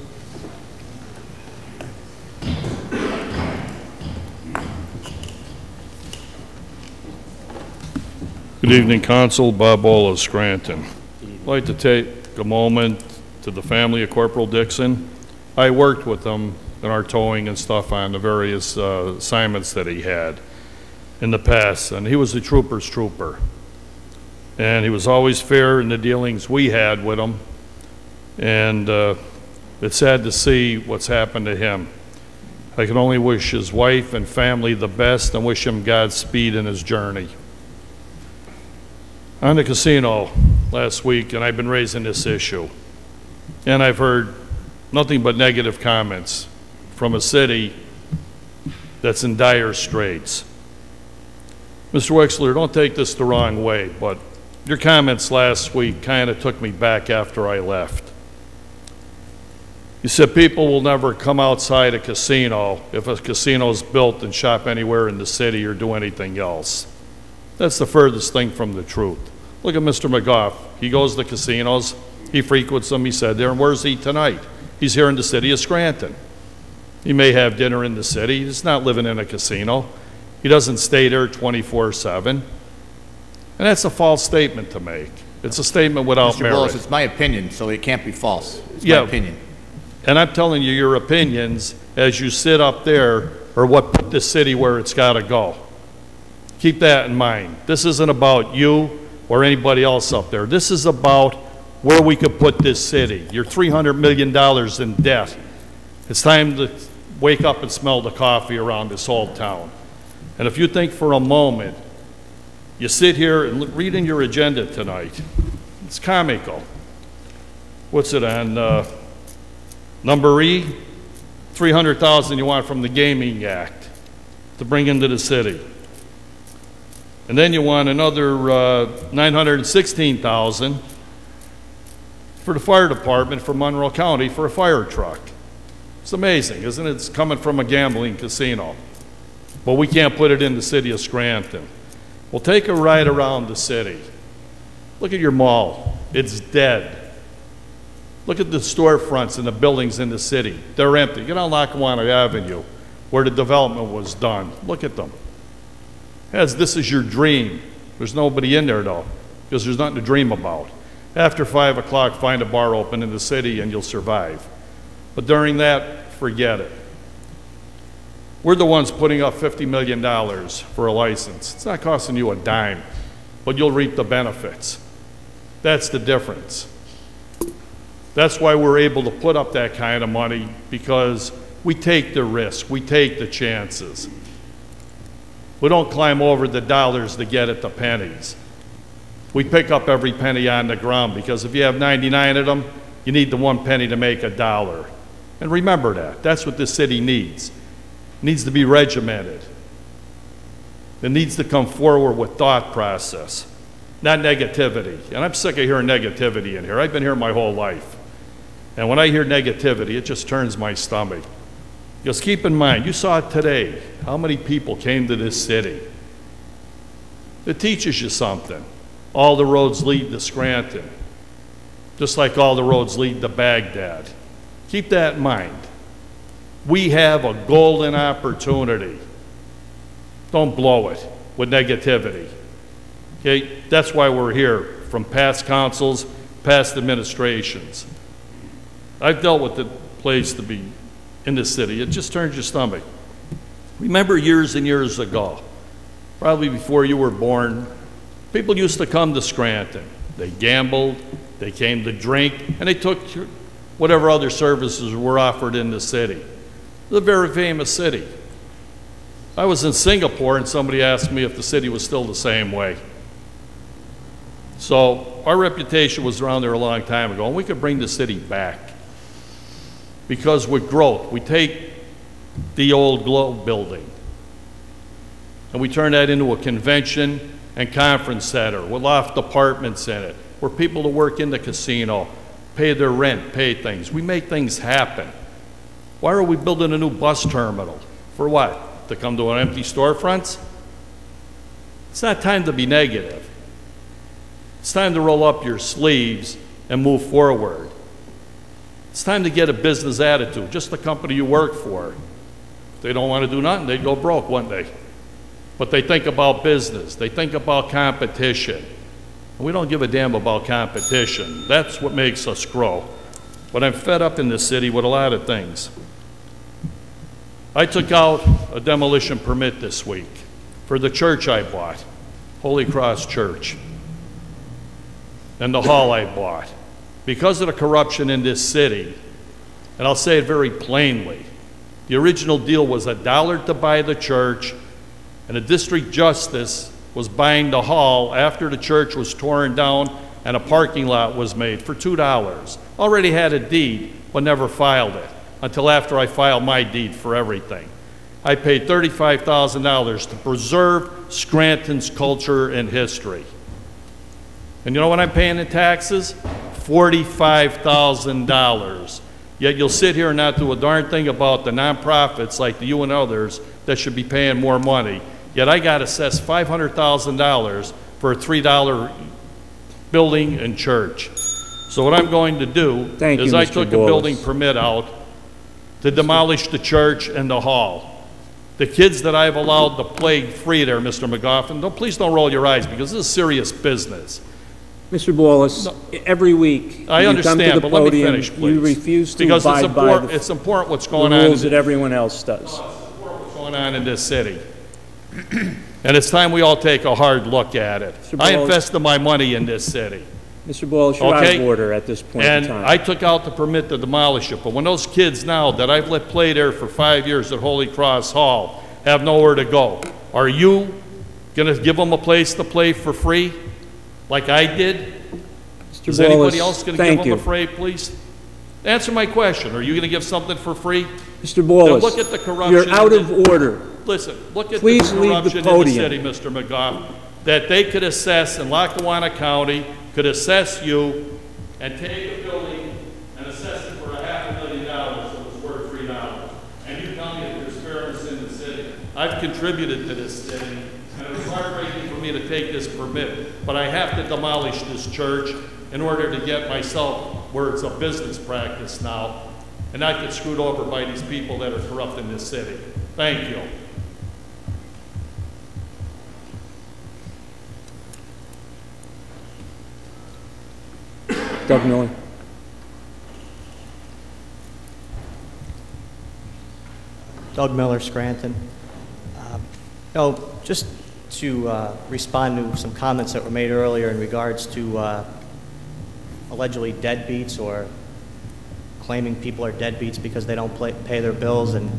Good evening, Council. Bob Wallace, Scranton. I'd like to take a moment to the family of Corporal Dixon. I worked with him in our towing and stuff on the various assignments that he had in the past, and he was a trooper's trooper. And he was always fair in the dealings we had with him, and it's sad to see what's happened to him. I can only wish his wife and family the best and wish him Godspeed in his journey. On the casino last week, and I've been raising this issue, and I've heard nothing but negative comments from a city that's in dire straits. Mr. Wexler, don't take this the wrong way, but your comments last week kind of took me back after I left. You said people will never come outside a casino if a casino is built and shop anywhere in the city or do anything else. That's the furthest thing from the truth. Look at Mr. McGough. He goes to casinos. He frequents them. He said there. And where's he tonight? He's here in the city of Scranton. He may have dinner in the city. He's not living in a casino. He doesn't stay there 24/7. And that's a false statement to make. It's a statement without merit. Mr. Willis, it's my opinion, so it can't be false. It's my opinion. And I'm telling you, your opinions as you sit up there are what put this city where it's got to go. Keep that in mind. This isn't about you or anybody else up there. This is about where we could put this city. You're $300 million in debt. It's time to wake up and smell the coffee around this whole town. And if you think for a moment, you sit here and read in your agenda tonight, it's comical. What's it on? Number E, $300,000 you want from the Gaming Act to bring into the city. And then you want another $916,000 for the fire department for Monroe County for a fire truck. It's amazing, isn't it? It's coming from a gambling casino. But we can't put it in the city of Scranton. Well, take a ride around the city. Look at your mall. It's dead. Look at the storefronts and the buildings in the city. They're empty. Get on Lackawanna Avenue, where the development was done. Look at them. As this is your dream. There's nobody in there, though, because there's nothing to dream about. After 5 o'clock, find a bar open in the city and you'll survive. But during that, forget it. We're the ones putting up $50 million for a license. It's not costing you a dime, but you'll reap the benefits. That's the difference. That's why we're able to put up that kind of money, because we take the risk, we take the chances. We don't climb over the dollars to get at the pennies. We pick up every penny on the ground, because if you have 99 of them, you need the 1 penny to make $1. And remember that. That's what this city needs. It needs to be regimented. It needs to come forward with thought process, not negativity. And I'm sick of hearing negativity in here. I've been here my whole life. And when I hear negativity, it just turns my stomach. Because keep in mind, you saw it today, how many people came to this city. It teaches you something. All the roads lead to Scranton, just like all the roads lead to Baghdad. Keep that in mind. We have a golden opportunity. Don't blow it with negativity. Okay? That's why we're here, from past councils, past administrations. I've dealt with the place to be in this city. It just turns your stomach. Remember years and years ago, probably before you were born, people used to come to Scranton. They gambled, they came to drink, and they took whatever other services were offered in the city. It's a very famous city. I was in Singapore and somebody asked me if the city was still the same way. So our reputation was around there a long time ago, and we could bring the city back. Because with growth, we take the old Globe building and we turn that into a convention and conference center with loft apartments in it, where people that work in the casino pay their rent, pay things. We make things happen. Why are we building a new bus terminal? For what? To come to an empty storefronts? It's not time to be negative. It's time to roll up your sleeves and move forward. It's time to get a business attitude, just the company you work for. If they don't want to do nothing, they'd go broke one day. But they think about business. They think about competition. And we don't give a damn about competition. That's what makes us grow. But I'm fed up in this city with a lot of things. I took out a demolition permit this week for the church I bought, Holy Cross Church, and the hall I bought. Because of the corruption in this city, and I'll say it very plainly, the original deal was $1 to buy the church, and the district justice was buying the hall after the church was torn down and a parking lot was made for $2. Already had a deed, but never filed it until after I filed my deed for everything. I paid $35,000 to preserve Scranton's culture and history. And you know what I'm paying in taxes? $45,000. Yet you'll sit here and not do a darn thing about the nonprofits like the you and others that should be paying more money. Yet I got assessed $500,000 for a $3 building and church. So what I'm going to do is I took a building permit out to demolish the church and the hall. The kids that I've allowed to play free there, Mr. McGoffin, please don't roll your eyes because this is serious business. Mr. Wallace, every week I understand, you come to the but let me podium, finish, please. you refuse to because abide by it's important what's going the on rules that everyone else does. It's important what's going on in this city. And it's time we all take a hard look at it. I invested my money in this city. Mr. Wallace, you're out of order at this point in time. And I took out the permit to demolish it, but when those kids now that I've let play there for 5 years at Holy Cross Hall have nowhere to go, are you going to give them a place to play for free like I did? Is anybody else going to give them a free, please? Answer my question. Are you going to give something for free? Mr. Wallace, look at the corruption. You're out of order. Listen, look at Please the corruption in the city, Mr. McGough, that they could assess in Lackawanna County, could assess you and take a building and assess it for $500,000 that was worth $3. And you tell me that there's fairness in the city. I've contributed to this city, and it was heartbreaking for me to take this permit, but I have to demolish this church in order to get myself where it's a business practice now, and not get screwed over by these people that are corrupt in this city. Thank you. Doug Miller. Doug Miller, Scranton. Just to respond to some comments that were made earlier in regards to allegedly deadbeats or claiming people are deadbeats because they don't pay their bills, and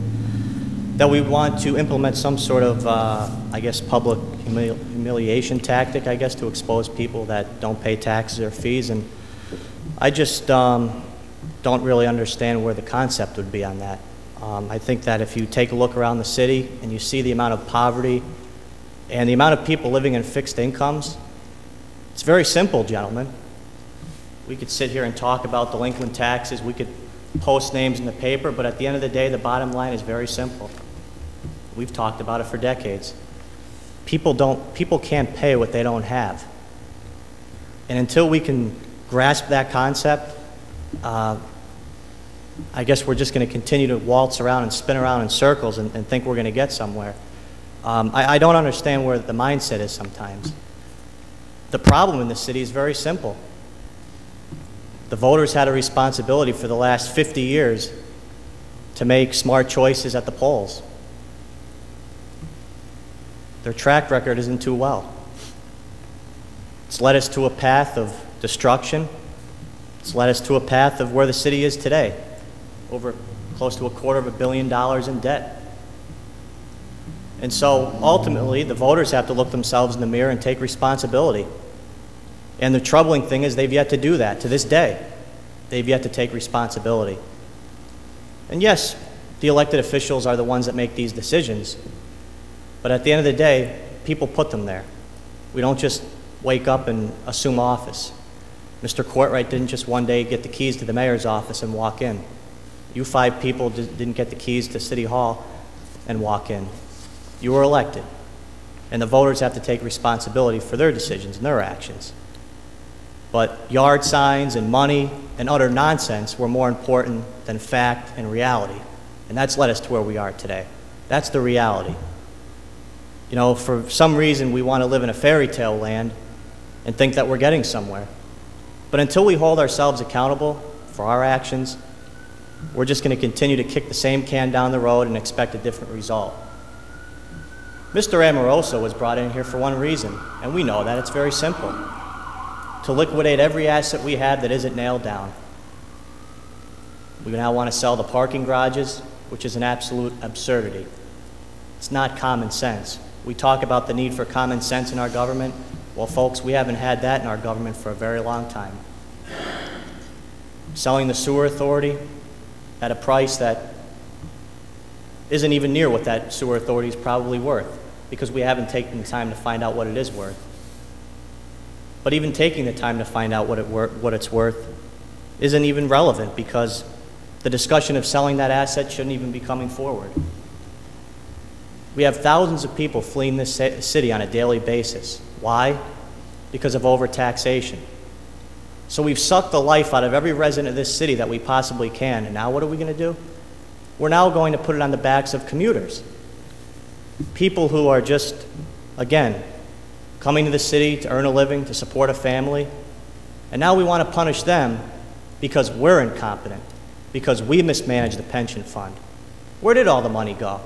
that we want to implement some sort of, I guess, public humiliation tactic, I guess, to expose people that don't pay taxes or fees. And I just don't really understand where the concept would be on that. I think that if you take a look around the city and you see the amount of poverty and the amount of people living in fixed incomes, it's very simple, gentlemen. We could sit here and talk about delinquent taxes. We could post names in the paper, but at the end of the day, the bottom line is very simple. We've talked about it for decades. People can't pay what they don't have. And until we can grasp that concept, I guess we're just going to continue to waltz around and spin around in circles and think we're going to get somewhere. I don't understand where the mindset is sometimes. The problem in this city is very simple. The voters had a responsibility for the last 50 years to make smart choices at the polls. Their track record isn't too well. It's led us to a path of destruction. It's led us to a path of where the city is today, over close to $250 million in debt. And so ultimately, the voters have to look themselves in the mirror and take responsibility. And the troubling thing is they've yet to do that to this day. They've yet to take responsibility. And yes, the elected officials are the ones that make these decisions. But at the end of the day, people put them there. We don't just wake up and assume office. Mr. Courtwright didn't just one day get the keys to the mayor's office and walk in. You 5 people didn't get the keys to City Hall and walk in. You were elected. And the voters have to take responsibility for their decisions and their actions. But yard signs and money and utter nonsense were more important than fact and reality. And that's led us to where we are today. That's the reality. You know, for some reason, we want to live in a fairy tale land and think that we're getting somewhere. But until we hold ourselves accountable for our actions, we're just going to continue to kick the same can down the road and expect a different result. Mr. Amoroso was brought in here for one reason, and we know that. It's very simple. To liquidate every asset we have that isn't nailed down. We now want to sell the parking garages, which is an absolute absurdity. It's not common sense. We talk about the need for common sense in our government. Well, folks, we haven't had that in our government for a very long time. Selling the sewer authority at a price that isn't even near what that sewer authority is probably worth, because we haven't taken the time to find out what it is worth. But even taking the time to find out what it's worth isn't even relevant, because the discussion of selling that asset shouldn't even be coming forward. We have thousands of people fleeing this city on a daily basis. Why? Because of overtaxation. So we've sucked the life out of every resident of this city that we possibly can, and now what are we going to do? We're now going to put it on the backs of commuters. People who are just, again, coming to the city to earn a living, to support a family, and now we want to punish them because we're incompetent, because we mismanaged the pension fund. Where did all the money go?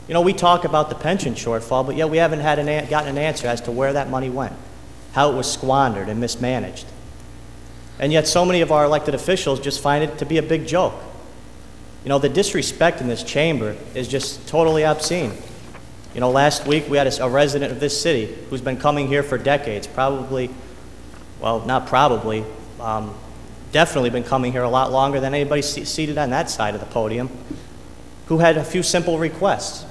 You know, we talk about the pension shortfall, but yet we haven't gotten an answer as to where that money went, how it was squandered and mismanaged. And yet so many of our elected officials just find it to be a big joke. You know, the disrespect in this chamber is just totally obscene. You know, last week we had a resident of this city who's been coming here for decades, probably, well, not probably, definitely been coming here a lot longer than anybody seated on that side of the podium, who had a few simple requests.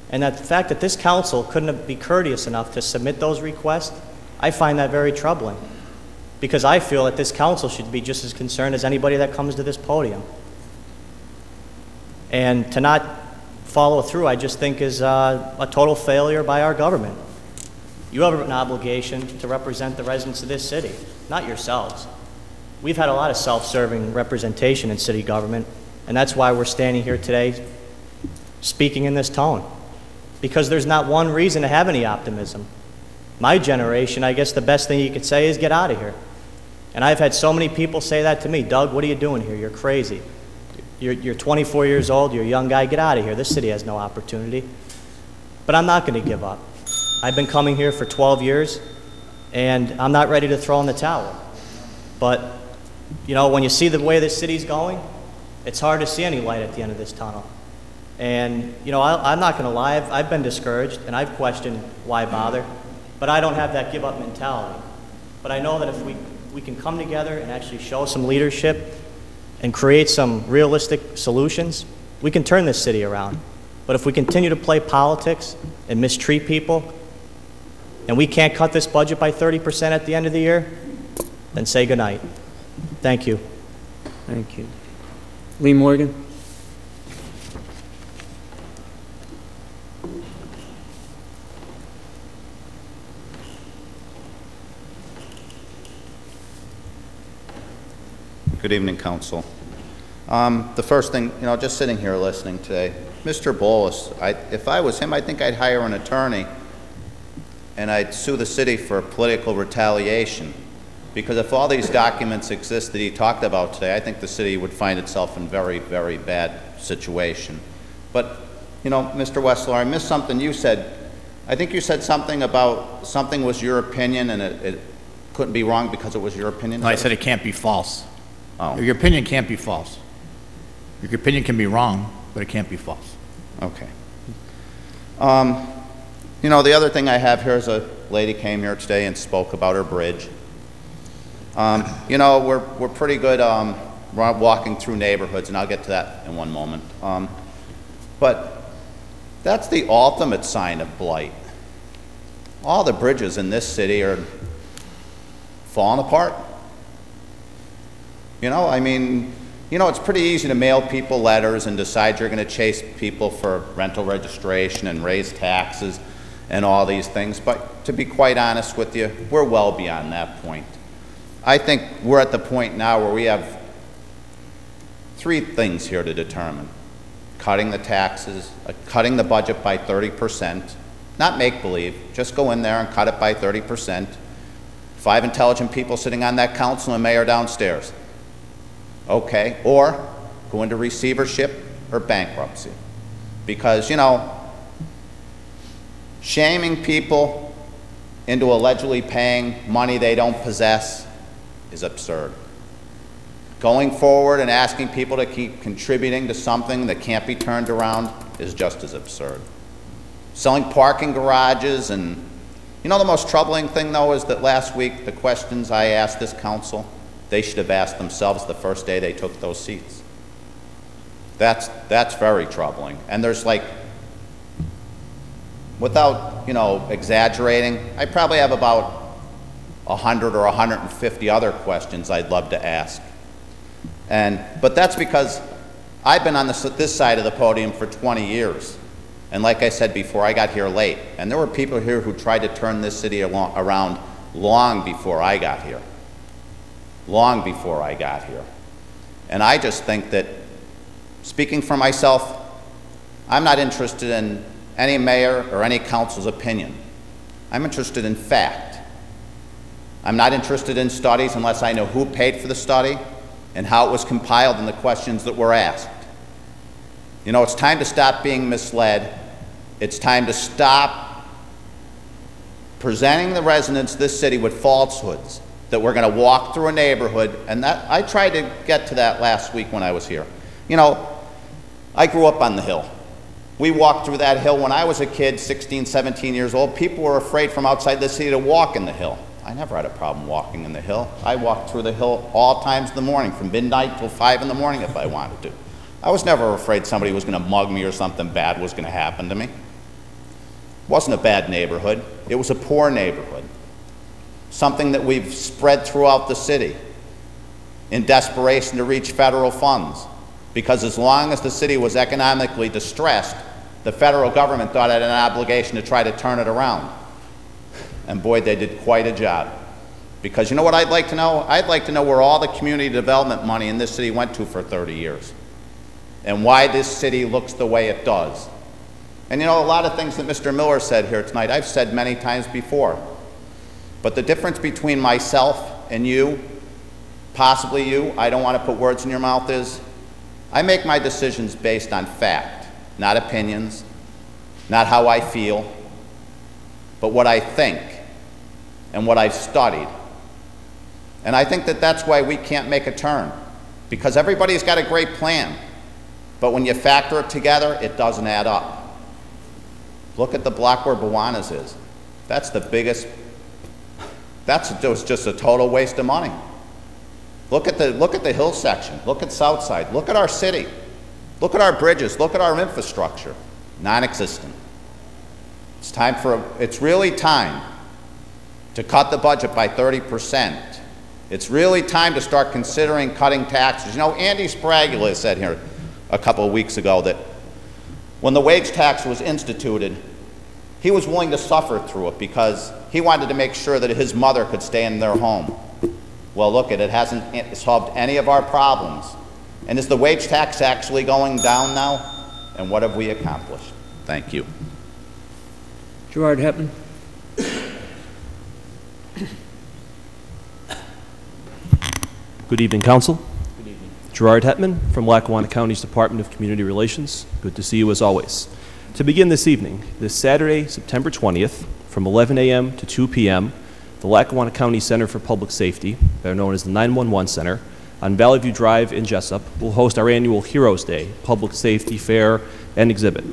And that the fact that this council couldn't be courteous enough to submit those requests, I find that very troubling, because I feel that this council should be just as concerned as anybody that comes to this podium. And to not follow through, I just think, is a total failure by our government. You have an obligation to represent the residents of this city, not yourselves. We've had a lot of self-serving representation in city government, and that's why we're standing here today speaking in this tone, because there's not one reason to have any optimism. My generation, I guess the best thing you could say is get out of here. And I've had so many people say that to me. Doug, what are you doing here? You're crazy. You're 24 years old. You're a young guy. Get out of here. This city has no opportunity. But I'm not going to give up. I've been coming here for 12 years, and I'm not ready to throw in the towel. But, you know, when you see the way this city's going, it's hard to see any light at the end of this tunnel. And, you know, I'm not going to lie. I've been discouraged, and I've questioned why bother. But I don't have that give-up mentality. But I know that if we can come together and actually show some leadership and create some realistic solutions, we can turn this city around. But if we continue to play politics and mistreat people, and we can't cut this budget by 30% at the end of the year, then say goodnight. Thank you. Thank you. Lee Morgan. Good evening, Council. The first thing, you know, just sitting here listening today, Mr. Bolus, if I was him, I think I'd hire an attorney and I'd sue the city for political retaliation. Because if all these documents exist that he talked about today, I think the city would find itself in very, very bad situation. But, you know, Mr. Wessler, I missed something you said. I think you said something about something was your opinion and it couldn't be wrong because it was your opinion? No, I said it can't be false. Oh. Your opinion can't be false. Your opinion can be wrong, but it can't be false. Okay. You know, the other thing I have here is a lady came here today and spoke about her bridge. You know, we're pretty good walking through neighborhoods, and I'll get to that in one moment. But that's the ultimate sign of blight. All the bridges in this city are falling apart. You know, I mean, you know, it's pretty easy to mail people letters and decide you're going to chase people for rental registration and raise taxes and all these things, but to be quite honest with you, we're well beyond that point. I think we're at the point now where we have three things here to determine. Cutting the taxes, cutting the budget by 30%, not make-believe, just go in there and cut it by 30%. 5 intelligent people sitting on that council and mayor downstairs. Okay, or go into receivership or bankruptcy. Because, you know, shaming people into allegedly paying money they don't possess is absurd. Going forward and asking people to keep contributing to something that can't be turned around is just as absurd. Selling parking garages, and you know the most troubling thing though is that last week the questions I asked this council, they should have asked themselves the first day they took those seats. That's very troubling. And there's like, without, you know, exaggerating, I probably have about 100 or 150 other questions I'd love to ask. But that's because I've been on this side of the podium for 20 years. And like I said before, I got here late. And there were people here who tried to turn this city around long before I got here. Long before I got here. And I just think that, speaking for myself, I'm not interested in any mayor or any council's opinion. I'm interested in fact. I'm not interested in studies unless I know who paid for the study and how it was compiled and the questions that were asked. You know, it's time to stop being misled. It's time to stop presenting the residents of this city with falsehoods that we're going to walk through a neighborhood, and that I tried to get to that last week when I was here. You know, I grew up on the hill. We walked through that hill when I was a kid, 16, 17 years old. People were afraid from outside the city to walk in the hill. I never had a problem walking in the hill. I walked through the hill all times of the morning, from midnight till 5 in the morning if I wanted to. I was never afraid somebody was going to mug me or something bad was going to happen to me. It wasn't a bad neighborhood. It was a poor neighborhood. Something that we've spread throughout the city in desperation to reach federal funds. Because as long as the city was economically distressed, the federal government thought it had an obligation to try to turn it around. And boy, they did quite a job. Because you know what I'd like to know? I'd like to know where all the community development money in this city went to for 30 years. And why this city looks the way it does. And you know, a lot of things that Mr. Miller said here tonight, I've said many times before. But the difference between myself and you, possibly you, I don't want to put words in your mouth, is I make my decisions based on fact, not opinions, not how I feel, but what I think and what I've studied. And I think that that's why we can't make a turn, because everybody's got a great plan, but when you factor it together, it doesn't add up. Look at the block where Bawana's is. That's the biggest, that was just a total waste of money. Look at the hill section, look at Southside, look at our city, look at our bridges, look at our infrastructure, non-existent. It's really time to cut the budget by 30%. It's really time to start considering cutting taxes. You know, Andy Spragula said here a couple of weeks ago that when the wage tax was instituted, he was willing to suffer through it because he wanted to make sure that his mother could stay in their home. Well, look, it hasn't solved any of our problems. And is the wage tax actually going down now? And what have we accomplished? Thank you. Gerard Hetman. Good evening, Council. Good evening. Gerard Hetman from Lackawanna County's Department of Community Relations. Good to see you as always. To begin this evening, this Saturday, September 20th, from 11 a.m. to 2 p.m., the Lackawanna County Center for Public Safety, better known as the 911 Center, on Valley View Drive in Jessup, will host our annual Heroes Day, Public Safety Fair, and exhibit.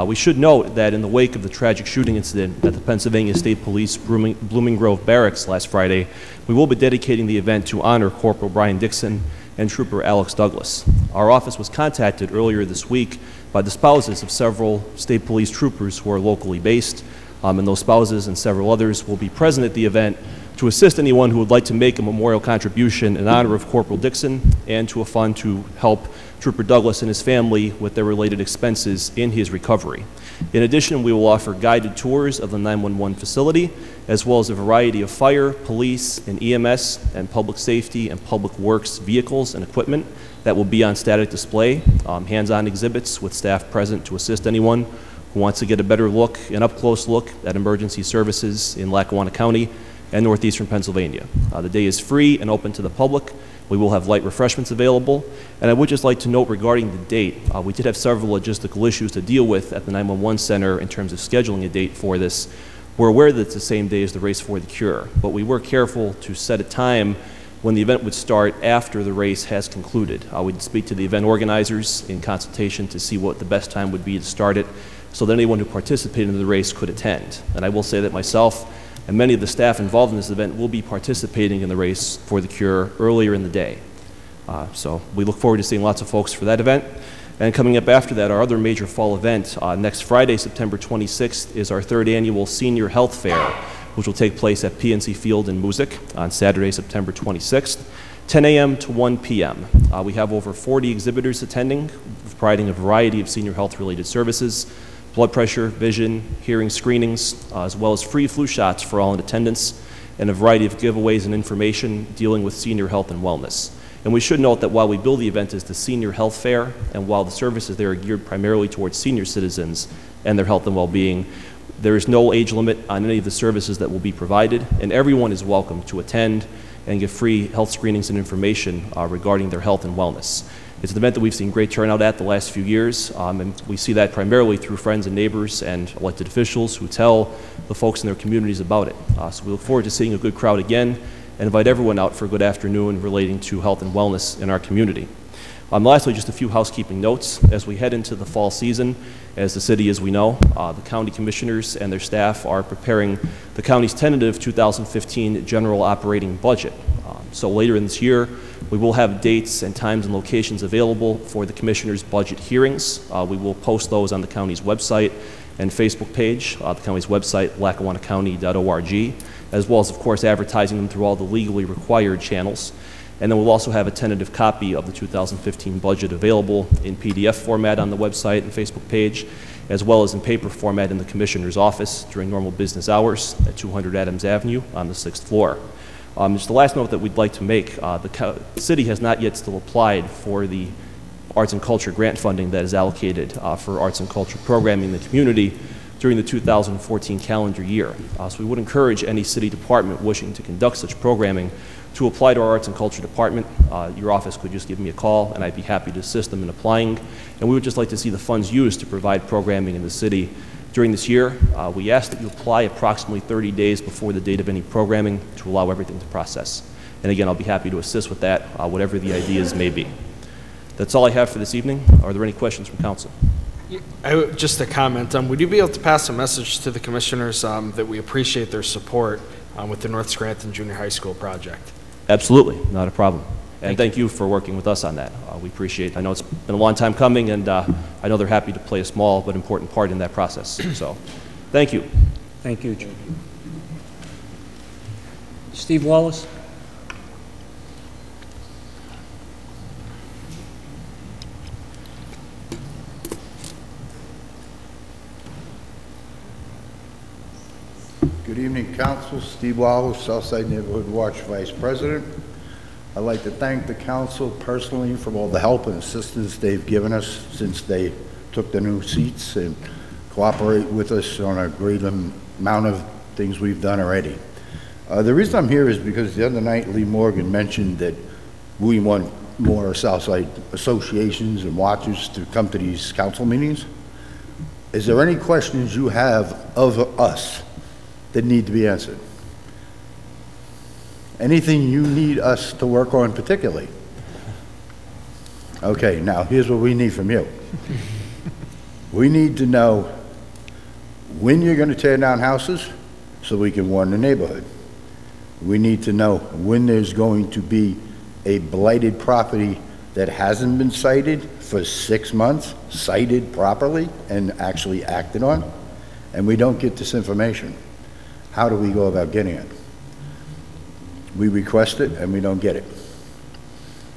We should note that in the wake of the tragic shooting incident at the Pennsylvania State Police Blooming Grove Barracks last Friday, we will be dedicating the event to honor Corporal Brian Dixon and Trooper Alex Douglas. Our office was contacted earlier this week by the spouses of several state police troopers who are locally based, and those spouses and several others will be present at the event to assist anyone who would like to make a memorial contribution in honor of Corporal Dixon and to a fund to help Trooper Douglas and his family with their related expenses in his recovery. In addition, we will offer guided tours of the 911 facility, as well as a variety of fire, police, and EMS, and public safety and public works vehicles and equipment that will be on static display, hands-on exhibits with staff present to assist anyone who wants to get a better look, an up-close look at emergency services in Lackawanna County and northeastern Pennsylvania. The day is free and open to the public. We will have light refreshments available. And I would just like to note regarding the date, we did have several logistical issues to deal with at the 911 Center in terms of scheduling a date for this. We're aware that it's the same day as the Race for the Cure, but we were careful to set a time when the event would start after the race has concluded. We'd speak to the event organizers in consultation to see what the best time would be to start it so that anyone who participated in the race could attend. And I will say that myself and many of the staff involved in this event will be participating in the Race for the Cure earlier in the day. So we look forward to seeing lots of folks for that event. And coming up after that, our other major fall event, next Friday, September 26th, is our third annual Senior Health Fair, which will take place at PNC Field in Music on Saturday, September 26th, 10 a.m. to 1 p.m. We have over 40 exhibitors attending, providing a variety of senior health-related services, blood pressure, vision, hearing screenings, as well as free flu shots for all in attendance, and a variety of giveaways and information dealing with senior health and wellness. And we should note that while we bill the event as the Senior Health Fair, and while the services there are geared primarily towards senior citizens and their health and well-being, there is no age limit on any of the services that will be provided, and everyone is welcome to attend and get free health screenings and information regarding their health and wellness. It's an event that we've seen great turnout at the last few years, and we see that primarily through friends and neighbors and elected officials who tell the folks in their communities about it. So we look forward to seeing a good crowd again and invite everyone out for a good afternoon relating to health and wellness in our community. Lastly, just a few housekeeping notes. As we head into the fall season, as the city, as we know, the county commissioners and their staff are preparing the county's tentative 2015 general operating budget. So later in this year, we will have dates and times and locations available for the commissioners' budget hearings. We will post those on the county's website and Facebook page, the county's website, lackawannacounty.org, as well as, of course, advertising them through all the legally required channels. And then we'll also have a tentative copy of the 2015 budget available in PDF format on the website and Facebook page, as well as in paper format in the commissioner's office during normal business hours at 200 Adams Avenue on the 6th floor. Just the last note that we'd like to make, the city has not yet still applied for the arts and culture grant funding that is allocated for arts and culture programming in the community during the 2014 calendar year. So we would encourage any city department wishing to conduct such programming to apply to our arts and culture department. Your office could just give me a call and I'd be happy to assist them in applying. And we would just like to see the funds used to provide programming in the city during this year. We ask that you apply approximately 30 days before the date of any programming to allow everything to process. And again, I'll be happy to assist with that, whatever the ideas may be. That's all I have for this evening. Are there any questions from council? Just a comment, would you be able to pass a message to the commissioners that we appreciate their support with the North Scranton Junior High School project? Absolutely, not a problem. And thank you for working with us on that. We appreciate it. I know it's been a long time coming, and I know they're happy to play a small but important part in that process. So, thank you. Thank you, Joe. Steve Wallace. Good evening, Council. Steve Wallace, Southside Neighborhood Watch Vice President. I'd like to thank the Council personally for all the help and assistance they've given us since they took the new seats and cooperate with us on a great amount of things we've done already. The reason I'm here is because the other night Lee Morgan mentioned that we want more Southside associations and watchers to come to these council meetings. Is there any questions you have of us that need to be answered? Anything you need us to work on particularly? Okay, now here's what we need from you. We need to know when you're going to tear down houses so we can warn the neighborhood. We need to know when there's going to be a blighted property that hasn't been cited for 6 months, cited properly and actually acted on, and we don't get this information. How do we go about getting it? We request it and we don't get it.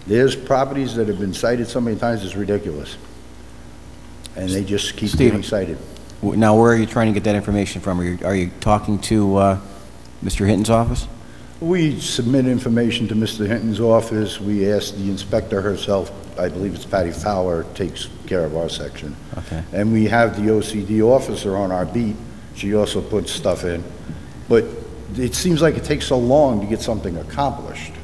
There's properties that have been cited so many times it's ridiculous, and they just keep getting cited. Now, where are you trying to get that information from? Are you talking to Mr. Hinton's office? We submit information to Mr. Hinton's office. We ask the inspector herself, I believe it's Patty Fowler, takes care of our section. Okay. And we have the OCD officer on our beat. She also puts stuff in. But it seems like it takes so long to get something accomplished.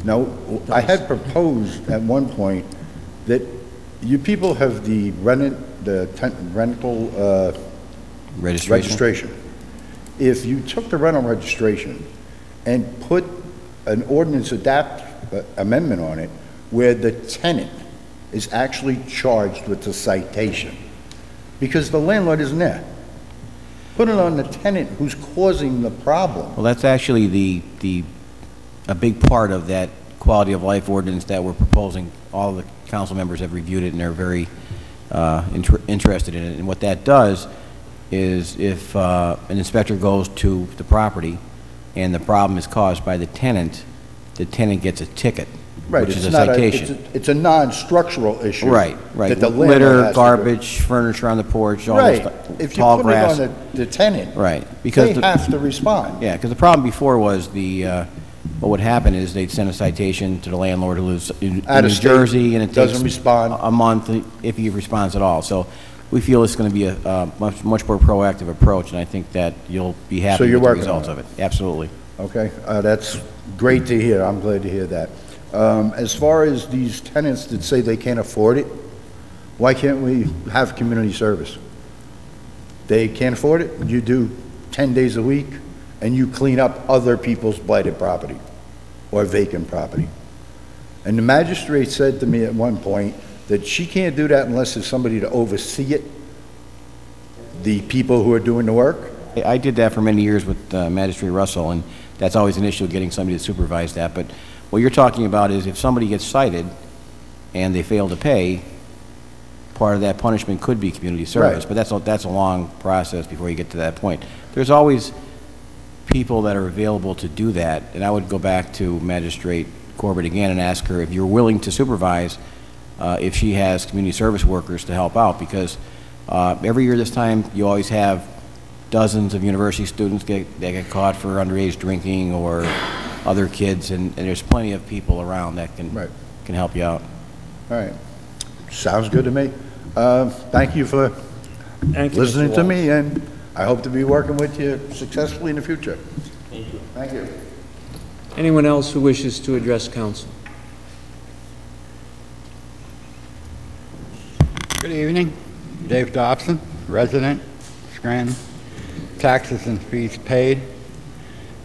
Now, I had proposed at one point that you people have the rental registration. If you took the rental registration and put an ordinance amendment on it where the tenant is actually charged with the citation, because the landlord isn't there. Put it on the tenant who's causing the problem. Well, that's actually a big part of that quality of life ordinance that we're proposing. All the council members have reviewed it and are very interested in it. And what that does is if an inspector goes to the property and the problem is caused by the tenant gets a ticket, right, which is a citation. It's a non-structural issue. Right, right. That the litter, garbage, furniture on the porch, all right. this stuff. If you tall put grass. it on the tenant, right, because they have to respond. Yeah, because the problem before was what would happen is they'd send a citation to the landlord who lives in New Jersey, and it takes a month if he responds at all. So we feel it's going to be a much more proactive approach, and I think that you'll be happy with the results of it. Absolutely. Okay, that's great to hear. I'm glad to hear that. As far as these tenants that say they can't afford it, why can't we have community service? They can't afford it, you do 10 days a week, and you clean up other people's blighted property or vacant property. And the magistrate said to me at one point that she can't do that unless there's somebody to oversee it, the people who are doing the work. I did that for many years with Magistrate Russell, and that's always an issue, getting somebody to supervise that. But what you're talking about is if somebody gets cited and they fail to pay, part of that punishment could be community service. Right. But that's a long process before you get to that point. There's always people that are available to do that, and I would go back to Magistrate Corbett again and ask her if you're willing to supervise if she has community service workers to help out, because every year this time you always have dozens of university students that get caught for underage drinking or other kids, and there's plenty of people around that can help you out. All right. Sounds good to me. Thank you for listening to me, and I hope to be working with you successfully in the future. Thank you. Thank you. Anyone else who wishes to address council? Good evening. Dave Dobson, resident, Scranton. Taxes and fees paid.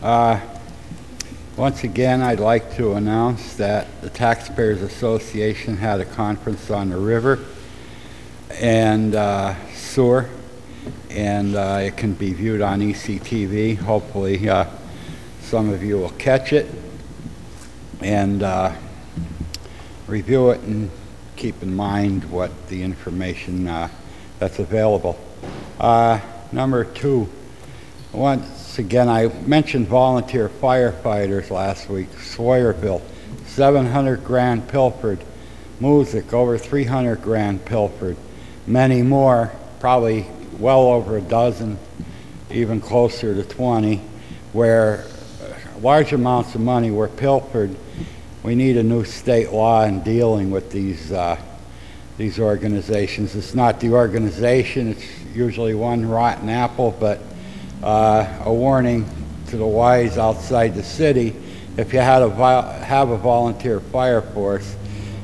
Once again, I'd like to announce that the Taxpayers Association had a conference on the river and sewer, and it can be viewed on ECTV. Hopefully some of you will catch it and review it and keep in mind what the information that's available. Number two, once again, I mentioned volunteer firefighters last week. Sawyerville, 700 grand pilfered. Music, over 300 grand pilfered. Many more, probably well over a dozen, even closer to 20, where large amounts of money were pilfered. We need a new state law in dealing with these organizations. It's not the organization, it's usually one rotten apple, but a warning to the wise outside the city. If you have a volunteer fire force,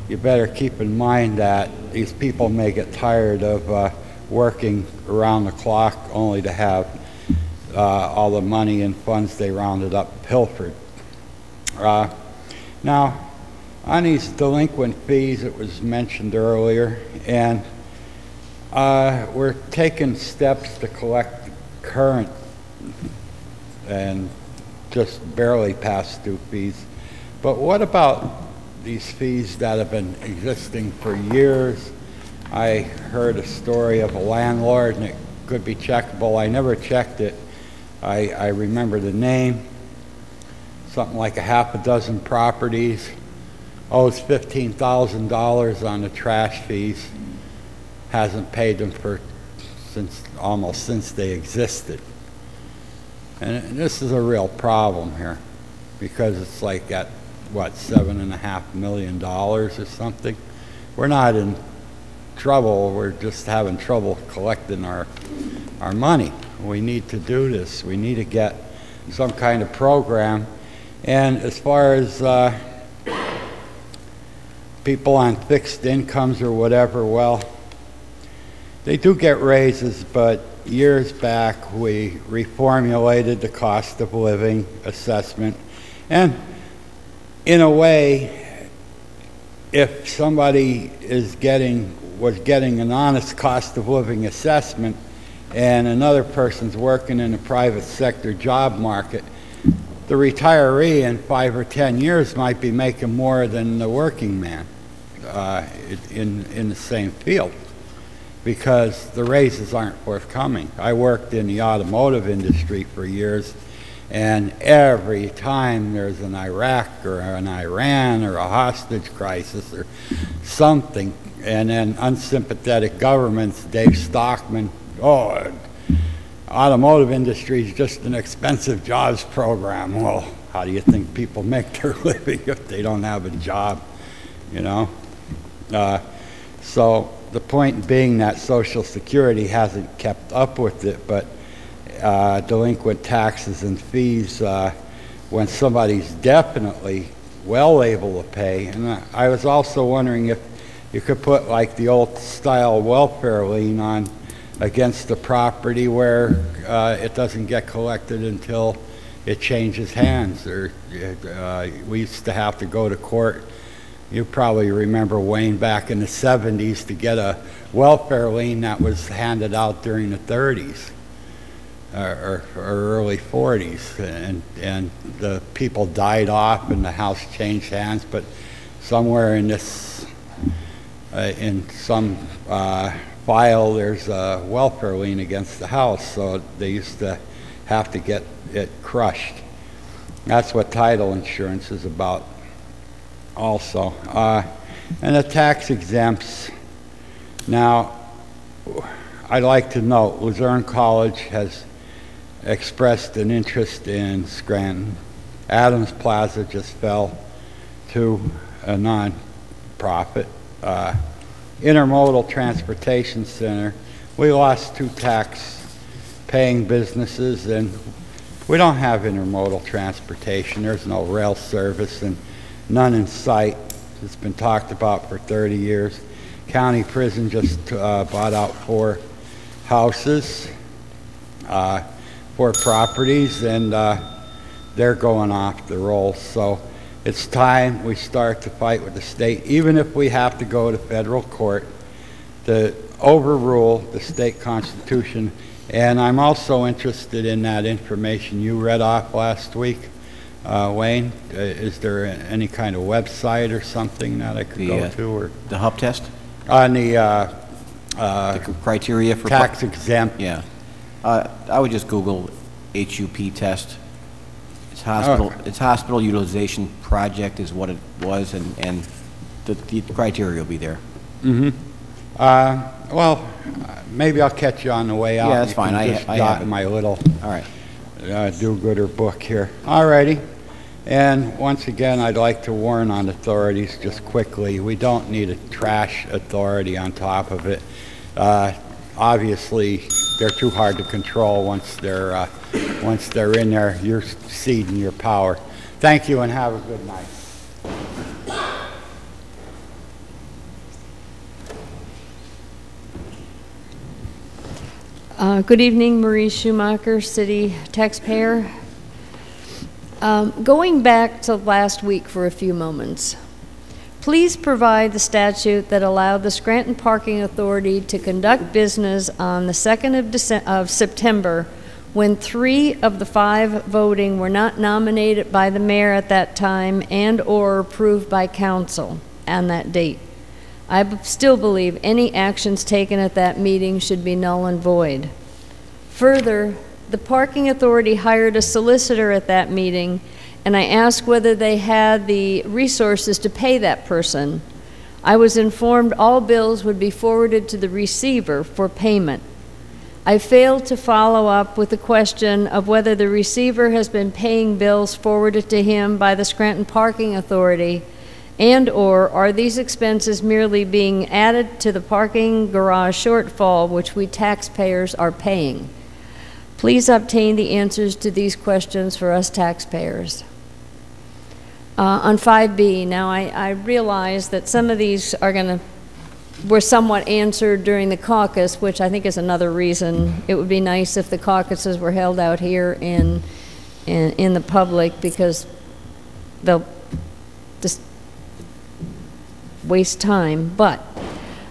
you better keep in mind that these people may get tired of working around the clock only to have all the money and funds they rounded up pilfered. Now, on these delinquent fees, it was mentioned earlier, and we're taking steps to collect current and just barely past due fees. But what about these fees that have been existing for years? I heard a story of a landlord, and it could be checkable. I never checked it. I remember the name. Something like a half a dozen properties, owes $15,000 on the trash fees, hasn't paid them for almost since they existed. And this is a real problem here, because it's like at, what, $7.5 million or something? We're not in trouble, we're just having trouble collecting our money. We need to do this. We need to get some kind of program. And as far as people on fixed incomes or whatever, well, they do get raises, but years back we reformulated the cost of living assessment. And in a way, if somebody was getting an honest cost of living assessment and another person's working in the private sector job market, the retiree in 5 or 10 years might be making more than the working man in the same field, because the raises aren't forthcoming. I worked in the automotive industry for years, and every time there's an Iraq or an Iran or a hostage crisis or something, and then unsympathetic governments, Dave Stockman, oh, automotive industry is just an expensive jobs program. Well, how do you think people make their living if they don't have a job, you know? So the point being that Social Security hasn't kept up with it, but delinquent taxes and fees when somebody's definitely well able to pay. And I was also wondering if you could put like the old style welfare lien on against the property where it doesn't get collected until it changes hands. Or we used to have to go to court. You probably remember, Wayne, back in the 70s to get a welfare lien that was handed out during the 30s or early 40s, and the people died off and the house changed hands, but somewhere in this in some file there's a welfare lien against the house, so they used to have to get it crushed. That's what title insurance is about also. And the tax exempts. Now, I'd like to note Luzerne College has expressed an interest in Scranton. Adams Plaza just fell to a non-profit. Intermodal Transportation Center, we lost 2 tax-paying businesses, and we don't have intermodal transportation. There's no rail service and none in sight. It's been talked about for 30 years. County Prison just bought out 4 houses, 4 properties, and they're going off the rolls. So it's time we start to fight with the state, even if we have to go to federal court to overrule the state constitution. And I'm also interested in that information you read off last week, Wayne. Is there any kind of website or something that I could go to? Or the HUP test? On the criteria for tax exempt. Yeah. I would just Google HUP test. It's hospital. Okay. It's hospital utilization project is what it was, and the criteria will be there. Mm-hmm. Well, maybe I'll catch you on the way out. Yeah, that's fine. I got have my little all right do-gooder book here. All righty. And once again, I'd like to warn on authorities just quickly. We don't need a trash authority on top of it. Obviously, they're too hard to control once they're in there. You're ceding your power. Thank you, and have a good night. Good evening, Marie Schumacher, city taxpayer. Going back to last week for a few moments, please provide the statute that allowed the Scranton Parking Authority to conduct business on the 2nd of September when 3 of the 5 voting were not nominated by the mayor at that time and or approved by council on that date. I still believe any actions taken at that meeting should be null and void. Further, the parking authority hired a solicitor at that meeting, and I asked whether they had the resources to pay that person. I was informed all bills would be forwarded to the receiver for payment. I failed to follow up with the question of whether the receiver has been paying bills forwarded to him by the Scranton Parking Authority, and or are these expenses merely being added to the parking garage shortfall which we taxpayers are paying? Please obtain the answers to these questions for us taxpayers. On 5B, now I realize that some of these were somewhat answered during the caucus, which I think is another reason it would be nice if the caucuses were held out here in the public, because they'll just waste time. But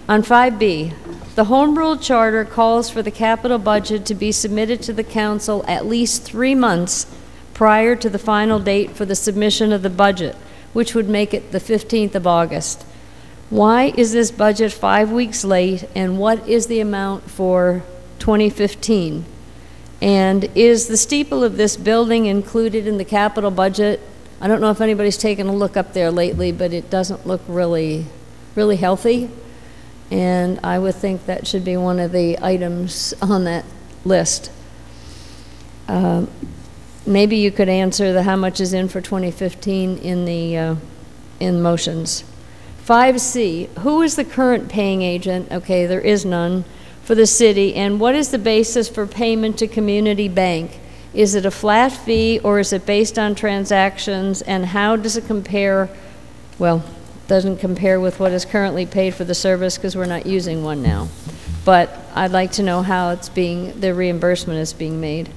on 5B, the Home Rule Charter calls for the capital budget to be submitted to the council at least 3 months prior to the final date for the submission of the budget, which would make it the 15th of August. Why is this budget 5 weeks late, and what is the amount for 2015? And is the steeple of this building included in the capital budget? I don't know if anybody's taken a look up there lately, but it doesn't look really healthy. And I would think that should be one of the items on that list. Maybe you could answer how much is in for 2015 in motions. 5C, who is the current paying agent? Okay, there is none for the city. And what is the basis for payment to Community Bank? Is it a flat fee or is it based on transactions, and how does it compare? Well, doesn't compare with what is currently paid for the service because we're not using one now. But I'd like to know how the reimbursement is being made.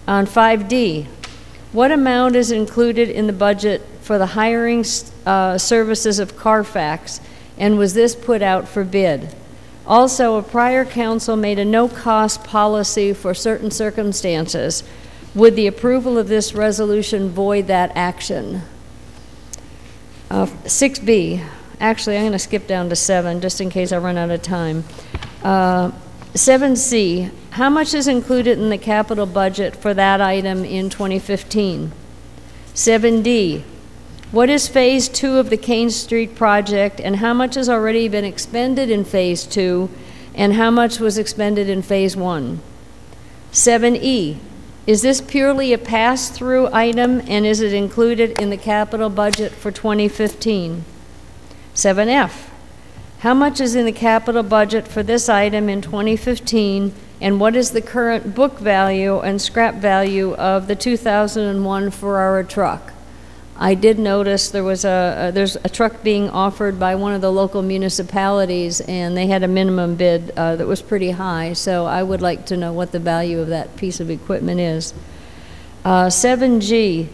On 5D, what amount is included in the budget for the hiring services of Carfax, and was this put out for bid? Also, a prior council made a no-cost policy for certain circumstances. Would the approval of this resolution void that action? 6B, actually I'm going to skip down to 7 just in case I run out of time. 7C, how much is included in the capital budget for that item in 2015? 7D, what is phase 2 of the Kane Street project, and how much has already been expended in phase 2, and how much was expended in phase 1? 7E, is this purely a pass-through item, and is it included in the capital budget for 2015? 7F, how much is in the capital budget for this item in 2015, and what is the current book value and scrap value of the 2001 Ferrara truck? I did notice there's a truck being offered by one of the local municipalities, and they had a minimum bid that was pretty high, so I would like to know what the value of that piece of equipment is. 7G,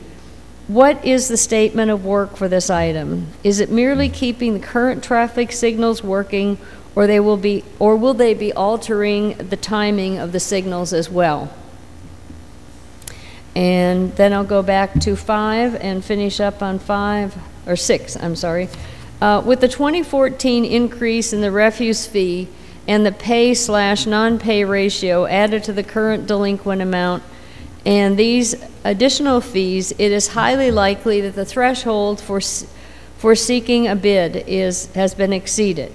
what is the statement of work for this item? Is it merely keeping the current traffic signals working, or will they be altering the timing of the signals as well? And then I'll go back to 5 and finish up on 6, I'm sorry. With the 2014 increase in the refuse fee and the pay/non-pay ratio added to the current delinquent amount and these additional fees, it is highly likely that the threshold for seeking a bid has been exceeded.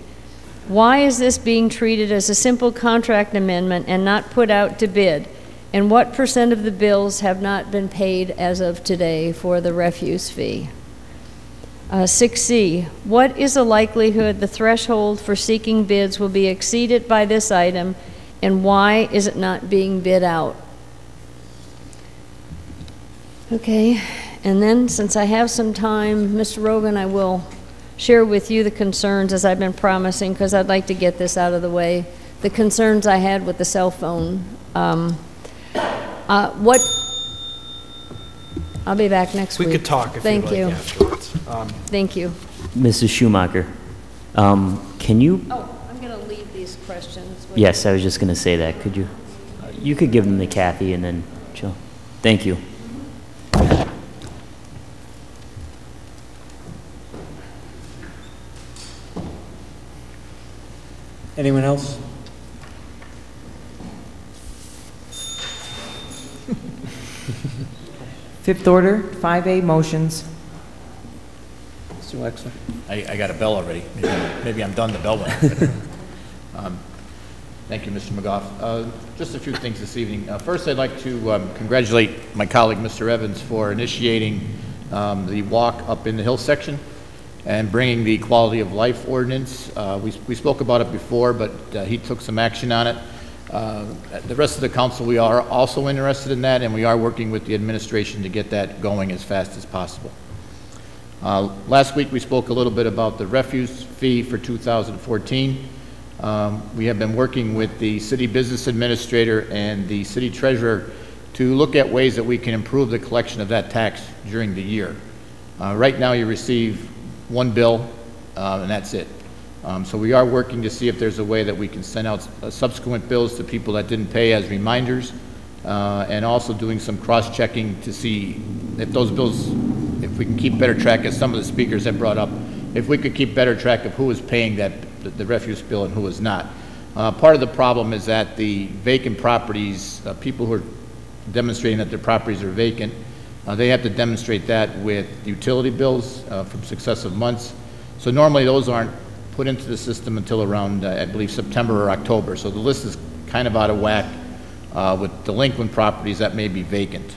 Why is this being treated as a simple contract amendment and not put out to bid? And what % of the bills have not been paid as of today for the refuse fee? 6C, what is the likelihood the threshold for seeking bids will be exceeded by this item, and why is it not being bid out? Okay, and then since I have some time, Mr. Rogan, I will share with you the concerns as I've been promising, because I'd like to get this out of the way. the concerns I had with the cell phone. I'll be back next week. We could talk if Thank you'd like you. afterwards. Thank you. Mrs. Schumacher, can you? Oh, I'm going to leave these questions with Yes, I was just going to say that. Could you? You could give them to Kathy and then Jill. Thank you. Anyone else? Fifth order, 5A motions. Mr. Wexler? I got a bell already. Maybe I'm done, the bell went. Thank you, Mr. McGough. Just a few things this evening. First, I'd like to congratulate my colleague, Mr. Evans, for initiating the walk up in the hill section and bringing the quality of life ordinance. We spoke about it before, but he took some action on it. The rest of the council, we are also interested in that, and we are working with the administration to get that going as fast as possible. Last week, we spoke a little bit about the refuse fee for 2014. We have been working with the city business administrator and the city treasurer to look at ways that we can improve the collection of that tax during the year. Right now, you receive one bill, and that's it. So we are working to see if there's a way that we can send out subsequent bills to people that didn't pay as reminders, and also doing some cross-checking to see if those bills, if we can keep better track, as some of the speakers have brought up, if we could keep better track of who is paying the refuse bill and who is not. Part of the problem is that the vacant properties, people who are demonstrating that their properties are vacant, they have to demonstrate that with utility bills from successive months. So normally those aren't put into the system until around, I believe, September or October. So the list is kind of out of whack with delinquent properties that may be vacant.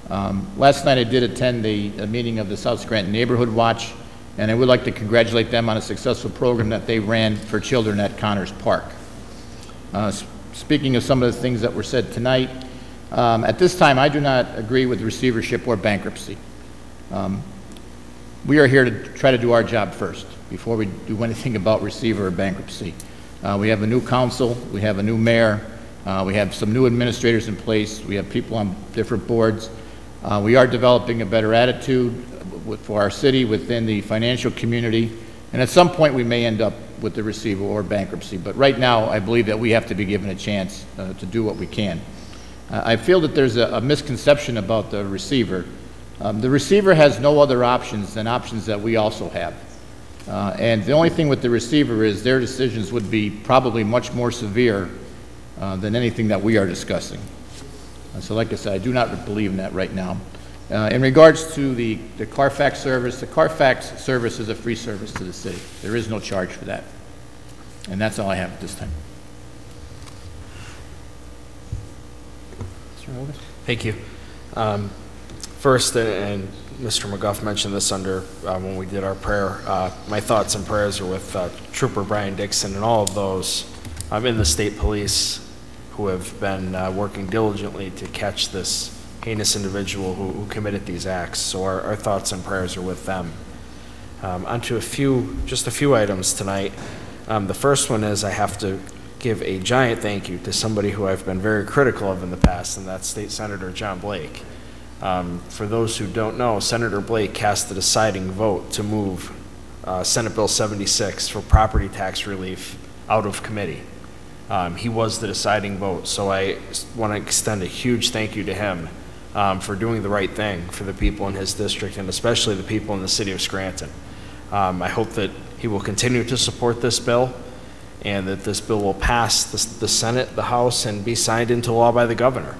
Last night I did attend a meeting of the South Scranton Neighborhood Watch, and I would like to congratulate them on a successful program that they ran for children at Connors Park. Speaking of some of the things that were said tonight, at this time I do not agree with receivership or bankruptcy. We are here to try to do our job first before we do anything about receiver or bankruptcy. We have a new council, we have a new mayor, we have some new administrators in place, we have people on different boards. We are developing a better attitude for our city within the financial community, and at some point we may end up with the receiver or bankruptcy, but right now I believe that we have to be given a chance to do what we can. I feel that there's a misconception about the receiver. The receiver has no other options than options that we also have. And the only thing with the receiver is their decisions would be probably much more severe than anything that we are discussing. So like I said, I do not believe in that right now. In regards to the Carfax service, the Carfax service is a free service to the city. There is no charge for that. And that's all I have at this time. Thank you. First, and Mr. McGough mentioned this under when we did our prayer, my thoughts and prayers are with Trooper Brian Dixon and all of those in the state police who have been working diligently to catch this heinous individual who committed these acts. So our thoughts and prayers are with them. Onto just a few items tonight. The first one is I have to give a giant thank you to somebody who I've been very critical of in the past, and that's State Senator John Blake. For those who don't know, Senator Blake cast the deciding vote to move Senate Bill 76 for property tax relief out of committee. He was the deciding vote, so I want to extend a huge thank you to him for doing the right thing for the people in his district and especially the people in the city of Scranton. I hope that he will continue to support this bill and that this bill will pass the Senate, the House, and be signed into law by the governor.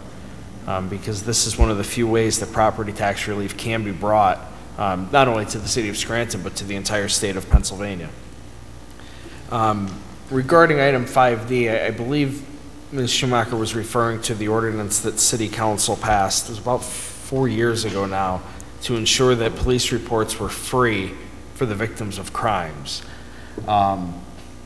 Because this is one of the few ways that property tax relief can be brought not only to the city of Scranton, but to the entire state of Pennsylvania. Regarding item 5D, I believe Ms. Schumacher was referring to the ordinance that City Council passed. It was about 4 years ago now to ensure that police reports were free for the victims of crimes.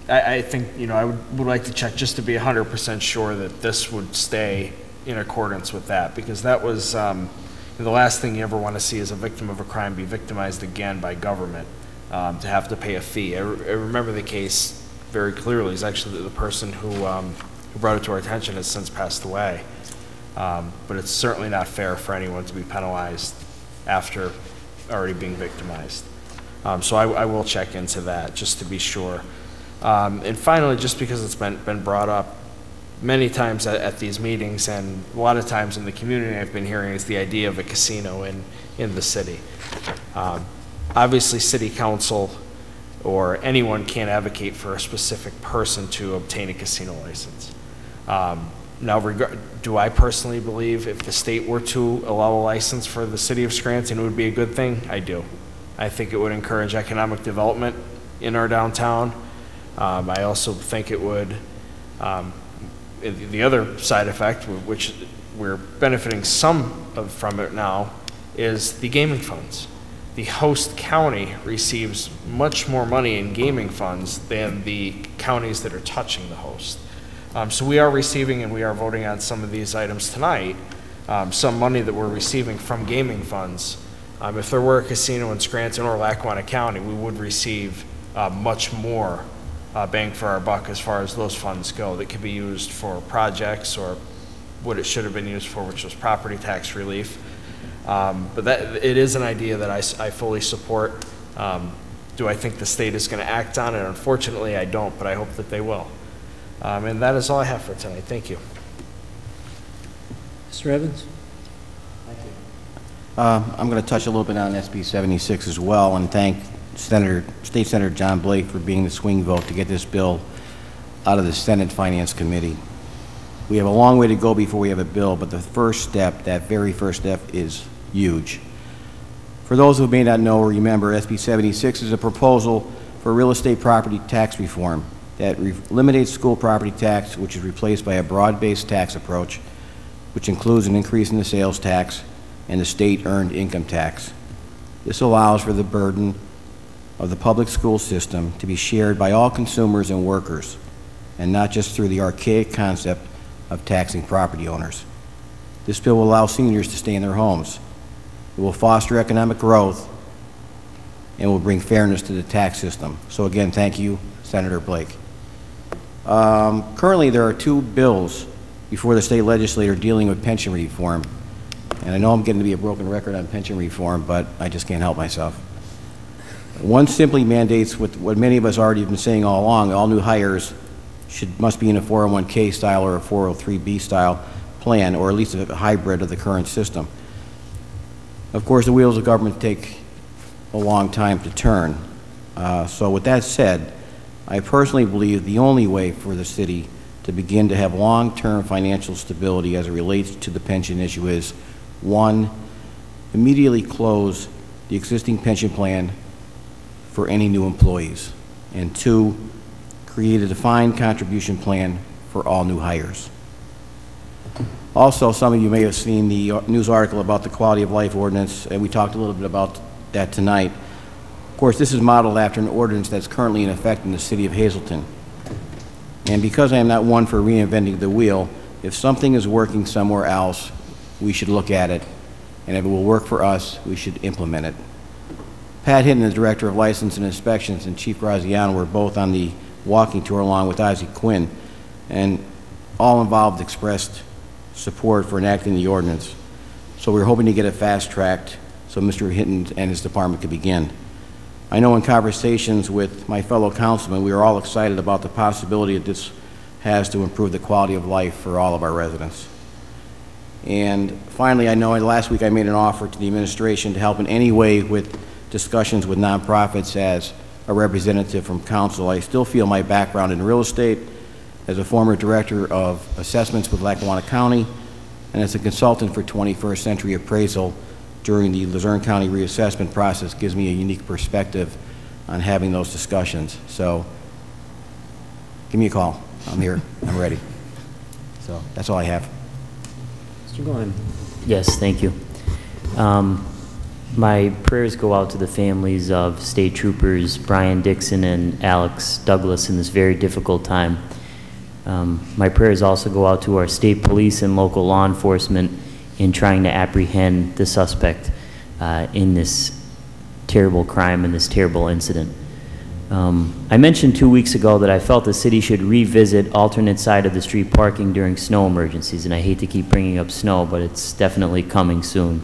I think, I would like to check just to be 100% sure that this would stay in accordance with that, because that was the last thing you ever want to see is a victim of a crime be victimized again by government to have to pay a fee. I remember the case very clearly is actually the person who brought it to our attention has since passed away. But it's certainly not fair for anyone to be penalized after already being victimized. So I will check into that just to be sure. And finally, just because it's been brought up many times at these meetings and a lot of times in the community I've been hearing, is the idea of a casino in the city. Obviously, city council or anyone can't advocate for a specific person to obtain a casino license. Now, do I personally believe if the state were to allow a license for the city of Scranton, it would be a good thing? I do. I think it would encourage economic development in our downtown. I also think it would, the other side effect, which we're benefiting from it now, is the gaming funds. The host county receives much more money in gaming funds than the counties that are touching the host. So we are receiving, and we are voting on some of these items tonight, some money that we're receiving from gaming funds. If there were a casino in Scranton or Lackawanna County, we would receive much more bang for our buck as far as those funds go that could be used for projects or what it should have been used for, which was property tax relief. But it is an idea that I fully support. Do I think the state is going to act on it? Unfortunately, I don't, but I hope that they will. And that is all I have for tonight. Thank you. Mr. Evans? I'm going to touch a little bit on SB 76 as well and thank State Senator John Blake for being the swing vote to get this bill out of the Senate Finance Committee. We have a long way to go before we have a bill, but the first step, that very first step, is huge. For those who may not know or remember, SB 76 is a proposal for real estate property tax reform that eliminates school property tax, which is replaced by a broad-based tax approach, which includes an increase in the sales tax and the state-earned income tax. This allows for the burden of the public school system to be shared by all consumers and workers, and not just through the archaic concept of taxing property owners. This bill will allow seniors to stay in their homes. It will foster economic growth and will bring fairness to the tax system. So again, thank you, Senator Blake. Currently, there are two bills before the state legislature dealing with pension reform. And I know I'm getting to be a broken record on pension reform, but I just can't help myself. One simply mandates what many of us already have been saying all along: all new hires must be in a 401k style or a 403b style plan, or at least a hybrid of the current system. Of course, the wheels of government take a long time to turn. So with that said, I personally believe the only way for the city to begin to have long-term financial stability as it relates to the pension issue is, one, immediately close the existing pension plan for any new employees, and two, create a defined contribution plan for all new hires. Also, some of you may have seen the news article about the quality of life ordinance, and we talked a little bit about that tonight. Of course, this is modeled after an ordinance that's currently in effect in the city of Hazleton. And because I am not one for reinventing the wheel, if something is working somewhere else, we should look at it, and if it will work for us, we should implement it. Pat Hinton, the Director of License and Inspections, and Chief Graziano were both on the walking tour along with Ozzie Quinn, and all involved expressed support for enacting the ordinance. So we're hoping to get it fast-tracked so Mr. Hinton and his department could begin. I know in conversations with my fellow councilmen, we are all excited about the possibility that this has to improve the quality of life for all of our residents. And finally, I know last week I made an offer to the administration to help in any way with discussions with nonprofits as a representative from council. I still feel my background in real estate as a former director of assessments with Lackawanna County and as a consultant for 21st Century Appraisal during the Luzerne County reassessment process gives me a unique perspective on having those discussions. So give me a call. I'm here. I'm ready. So that's all I have. Mr. Glenn. Yes, thank you. My prayers go out to the families of State Troopers Brian Dixon and Alex Douglas in this very difficult time. My prayers also go out to our state police and local law enforcement in trying to apprehend the suspect in this terrible crime and this terrible incident. I mentioned 2 weeks ago that I felt the city should revisit alternate side of the street parking during snow emergencies, and I hate to keep bringing up snow, but it's definitely coming soon.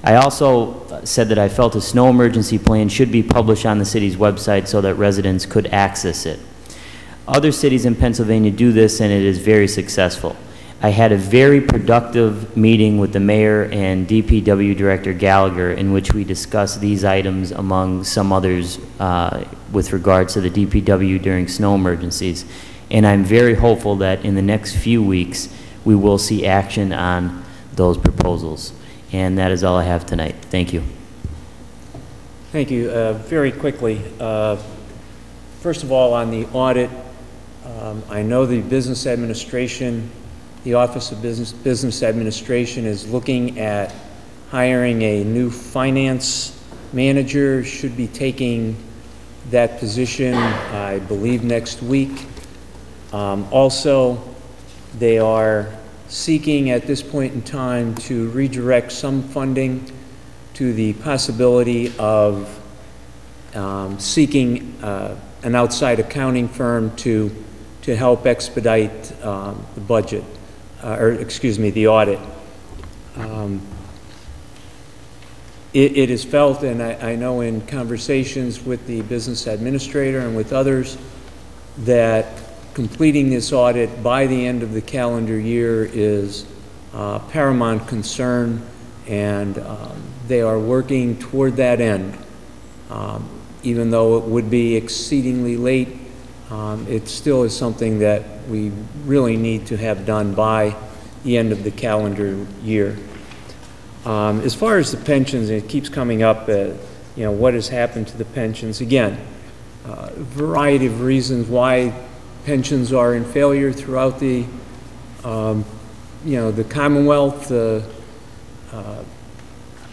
I also said that I felt a snow emergency plan should be published on the city's website so that residents could access it. Other cities in Pennsylvania do this, and it is very successful. I had a very productive meeting with the mayor and DPW Director Gallagher in which we discussed these items among some others with regards to the DPW during snow emergencies. And I'm very hopeful that in the next few weeks we will see action on those proposals. And that is all I have tonight. Thank you. Thank you. Very quickly, first of all, on the audit, I know the business administration, the Office of Business Administration is looking at hiring a new finance manager, should be taking that position, I believe, next week. Also, they are seeking at this point in time to redirect some funding to the possibility of seeking an outside accounting firm to help expedite the budget, or excuse me, the audit. It is felt, and I know in conversations with the business administrator and with others, that completing this audit by the end of the calendar year is paramount concern, and they are working toward that end. Even though it would be exceedingly late, it still is something that we really need to have done by the end of the calendar year. As far as the pensions, it keeps coming up, you know, what has happened to the pensions. Again, a variety of reasons why pensions are in failure throughout the, you know, the Commonwealth,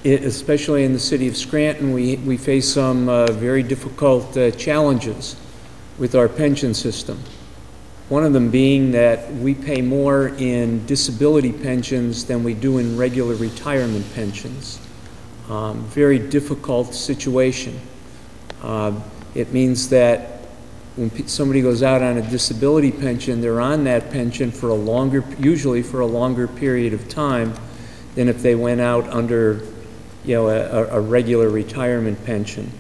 especially in the city of Scranton. We face some very difficult challenges with our pension system. One of them being that we pay more in disability pensions than we do in regular retirement pensions. Very difficult situation. It means that when somebody goes out on a disability pension, they're on that pension for a longer, usually for a longer period of time than if they went out under, you know, a regular retirement pension.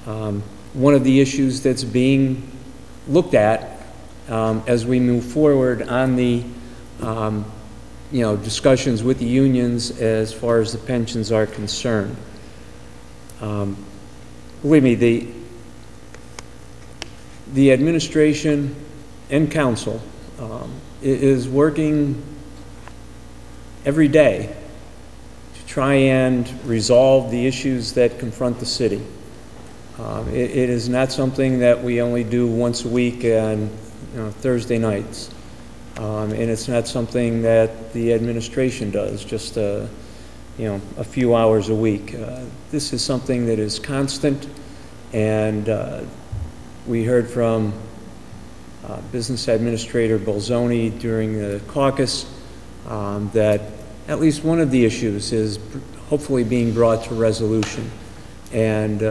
One of the issues that's being looked at as we move forward on the you know, discussions with the unions as far as the pensions are concerned. Believe me, the administration and council is working every day to try and resolve the issues that confront the city. It is not something that we only do once a week on, you know, Thursday nights. And it's not something that the administration does just, you know, a few hours a week. This is something that is constant, and we heard from Business Administrator Bolzoni during the caucus that at least one of the issues is hopefully being brought to resolution. And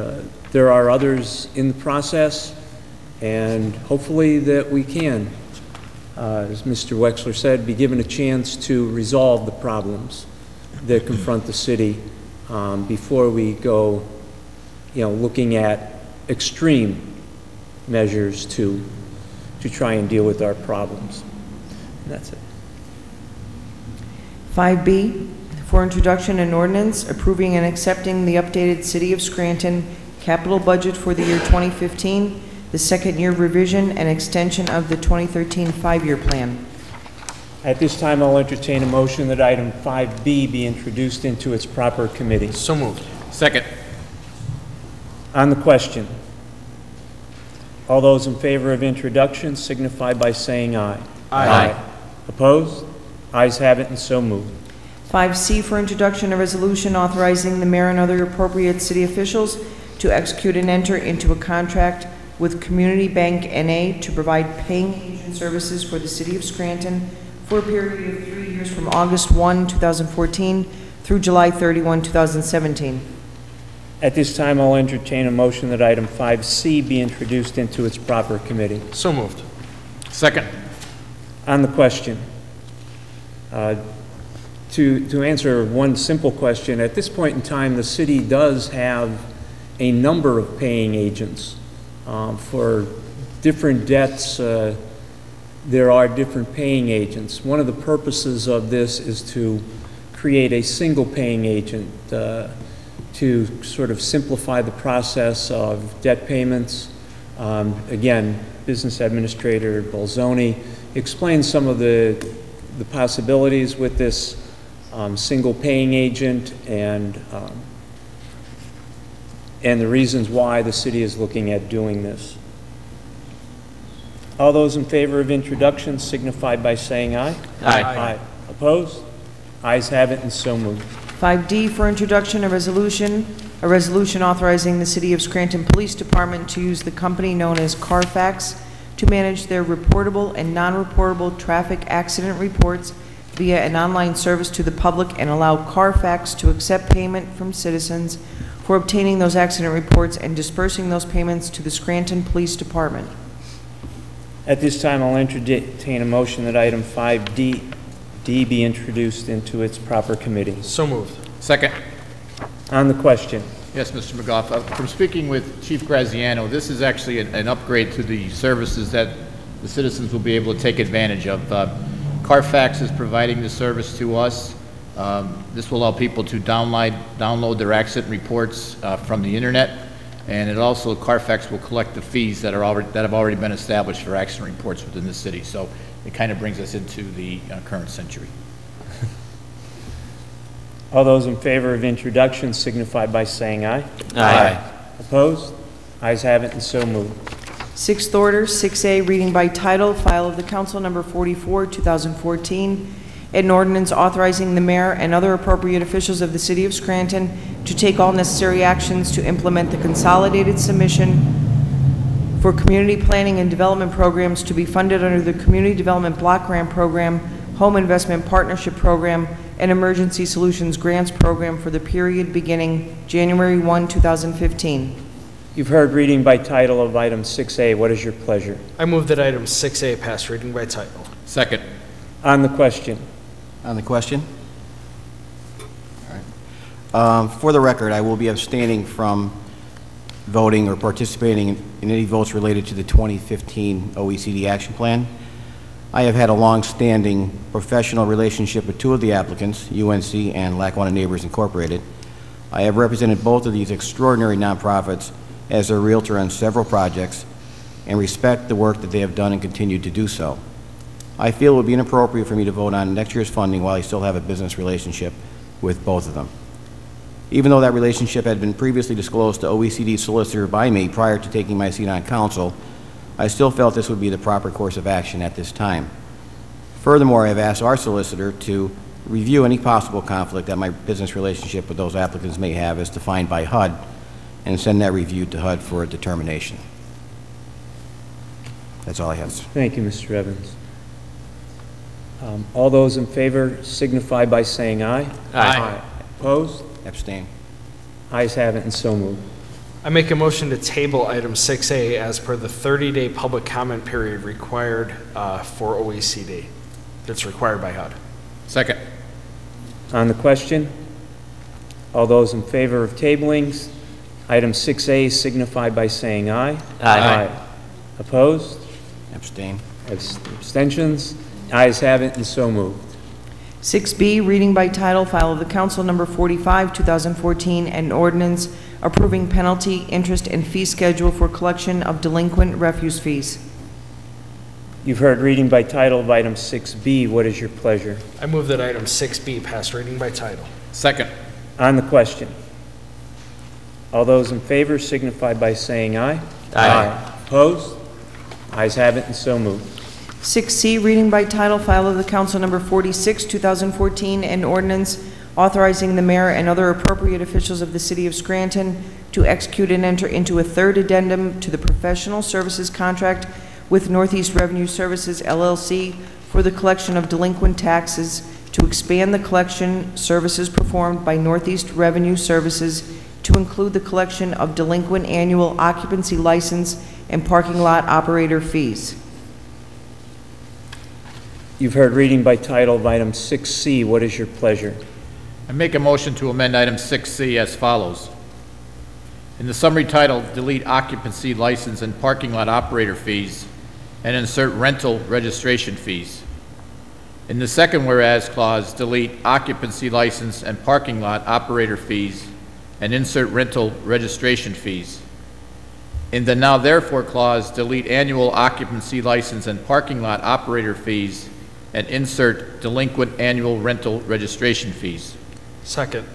there are others in the process, and hopefully that we can, as Mr. Wexler said, be given a chance to resolve the problems that confront the city before we go, you know, looking at extreme measures to try and deal with our problems. And that's it. 5B, for introduction an ordinance approving and accepting the updated City of Scranton capital budget for the year 2015, the second year revision and extension of the 2013 5-year plan. At this time, I'll entertain a motion that item 5B be introduced into its proper committee. So moved. Second. On the question, all those in favor of introduction signify by saying aye. Aye. Opposed? Ayes have it, and so moved. 5C, for introduction a resolution authorizing the mayor and other appropriate city officials to execute and enter into a contract with Community Bank N.A. to provide paying agent services for the city of Scranton for a period of 3 years from August 1, 2014 through July 31, 2017. At this time, I'll entertain a motion that item 5C be introduced into its proper committee. So moved. Second. On the question, to answer one simple question, at this point in time, the city does have a number of paying agents. For different debts, there are different paying agents. One of the purposes of this is to create a single paying agent to sort of simplify the process of debt payments. Again, Business Administrator Bolzoni explained some of the possibilities with this single paying agent and the reasons why the city is looking at doing this. All those in favor of introduction signify by saying aye. Aye. Aye. Opposed? Ayes have it and so moved. 5D for introduction, a resolution authorizing the City of Scranton Police Department to use the company known as Carfax to manage their reportable and non-reportable traffic accident reports via an online service to the public and allow Carfax to accept payment from citizens for obtaining those accident reports and dispersing those payments to the Scranton Police Department. At this time, I'll entertain a motion that item 5D be introduced into its proper committee. So moved. Second. On the question. Yes, Mr. McGough. From speaking with Chief Graziano, this is actually an upgrade to the services that the citizens will be able to take advantage of. Carfax is providing the service to us. This will allow people to download their accident reports from the internet, and it also, Carfax will collect the fees that have already been established for accident reports within the city. So it kind of brings us into the current century. All those in favor of introduction signify by saying aye. Aye. Opposed? Ayes have it and so moved. Sixth order, 6A, reading by title, file of the Council number 44, 2014, an ordinance authorizing the mayor and other appropriate officials of the City of Scranton to take all necessary actions to implement the consolidated submission for community planning and development programs to be funded under the Community Development Block Grant Program, Home Investment Partnership Program, and Emergency Solutions Grants Program for the period beginning January 1, 2015. You've heard reading by title of item 6A. What is your pleasure? I move that item 6A pass reading by title. Second. On the question. On the question? All right. For the record, I will be abstaining from voting or participating in any votes related to the 2015 OECD Action Plan. I have had a long-standing professional relationship with two of the applicants, UNC and Lackawanna Neighbors Incorporated. I have represented both of these extraordinary nonprofits as their realtor on several projects and respect the work that they have done and continue to do so. I feel it would be inappropriate for me to vote on next year's funding while I still have a business relationship with both of them. Even though that relationship had been previously disclosed to OECD solicitor by me prior to taking my seat on council, I still felt this would be the proper course of action at this time. Furthermore, I have asked our solicitor to review any possible conflict that my business relationship with those applicants may have as defined by HUD and send that review to HUD for a determination. That's all I have. Thank you, Mr. Evans. All those in favor signify by saying aye. Aye. Opposed? Abstain. Ayes have it and so moved. I make a motion to table item 6A as per the 30-day public comment period required for OECD. That's required by HUD. Second. On the question, all those in favor of tabling item 6A signify by saying aye. Aye. Opposed? Abstain. Abstentions? Ayes have it and so moved. 6B, reading by title, file of the Council number 45, 2014, an ordinance approving penalty, interest, and fee schedule for collection of delinquent refuse fees. You've heard reading by title of item 6B. What is your pleasure? I move that item 6B pass reading by title. Second. On the question, all those in favor signify by saying aye. Aye. Opposed? Ayes have it and so moved. 6C, reading by title, file of the Council number 46, 2014, an ordinance authorizing the mayor and other appropriate officials of the City of Scranton to execute and enter into a third addendum to the professional services contract with Northeast Revenue Services, LLC, for the collection of delinquent taxes, to expand the collection services performed by Northeast Revenue Services to include the collection of delinquent annual occupancy license and parking lot operator fees. You've heard reading by title of item 6C. What is your pleasure? I make a motion to amend item 6C as follows. In the summary title, delete occupancy license and parking lot operator fees and insert rental registration fees. In the second whereas clause, delete occupancy license and parking lot operator fees and insert rental registration fees. In the now therefore clause, delete annual occupancy license and parking lot operator fees and insert delinquent annual rental registration fees. Second.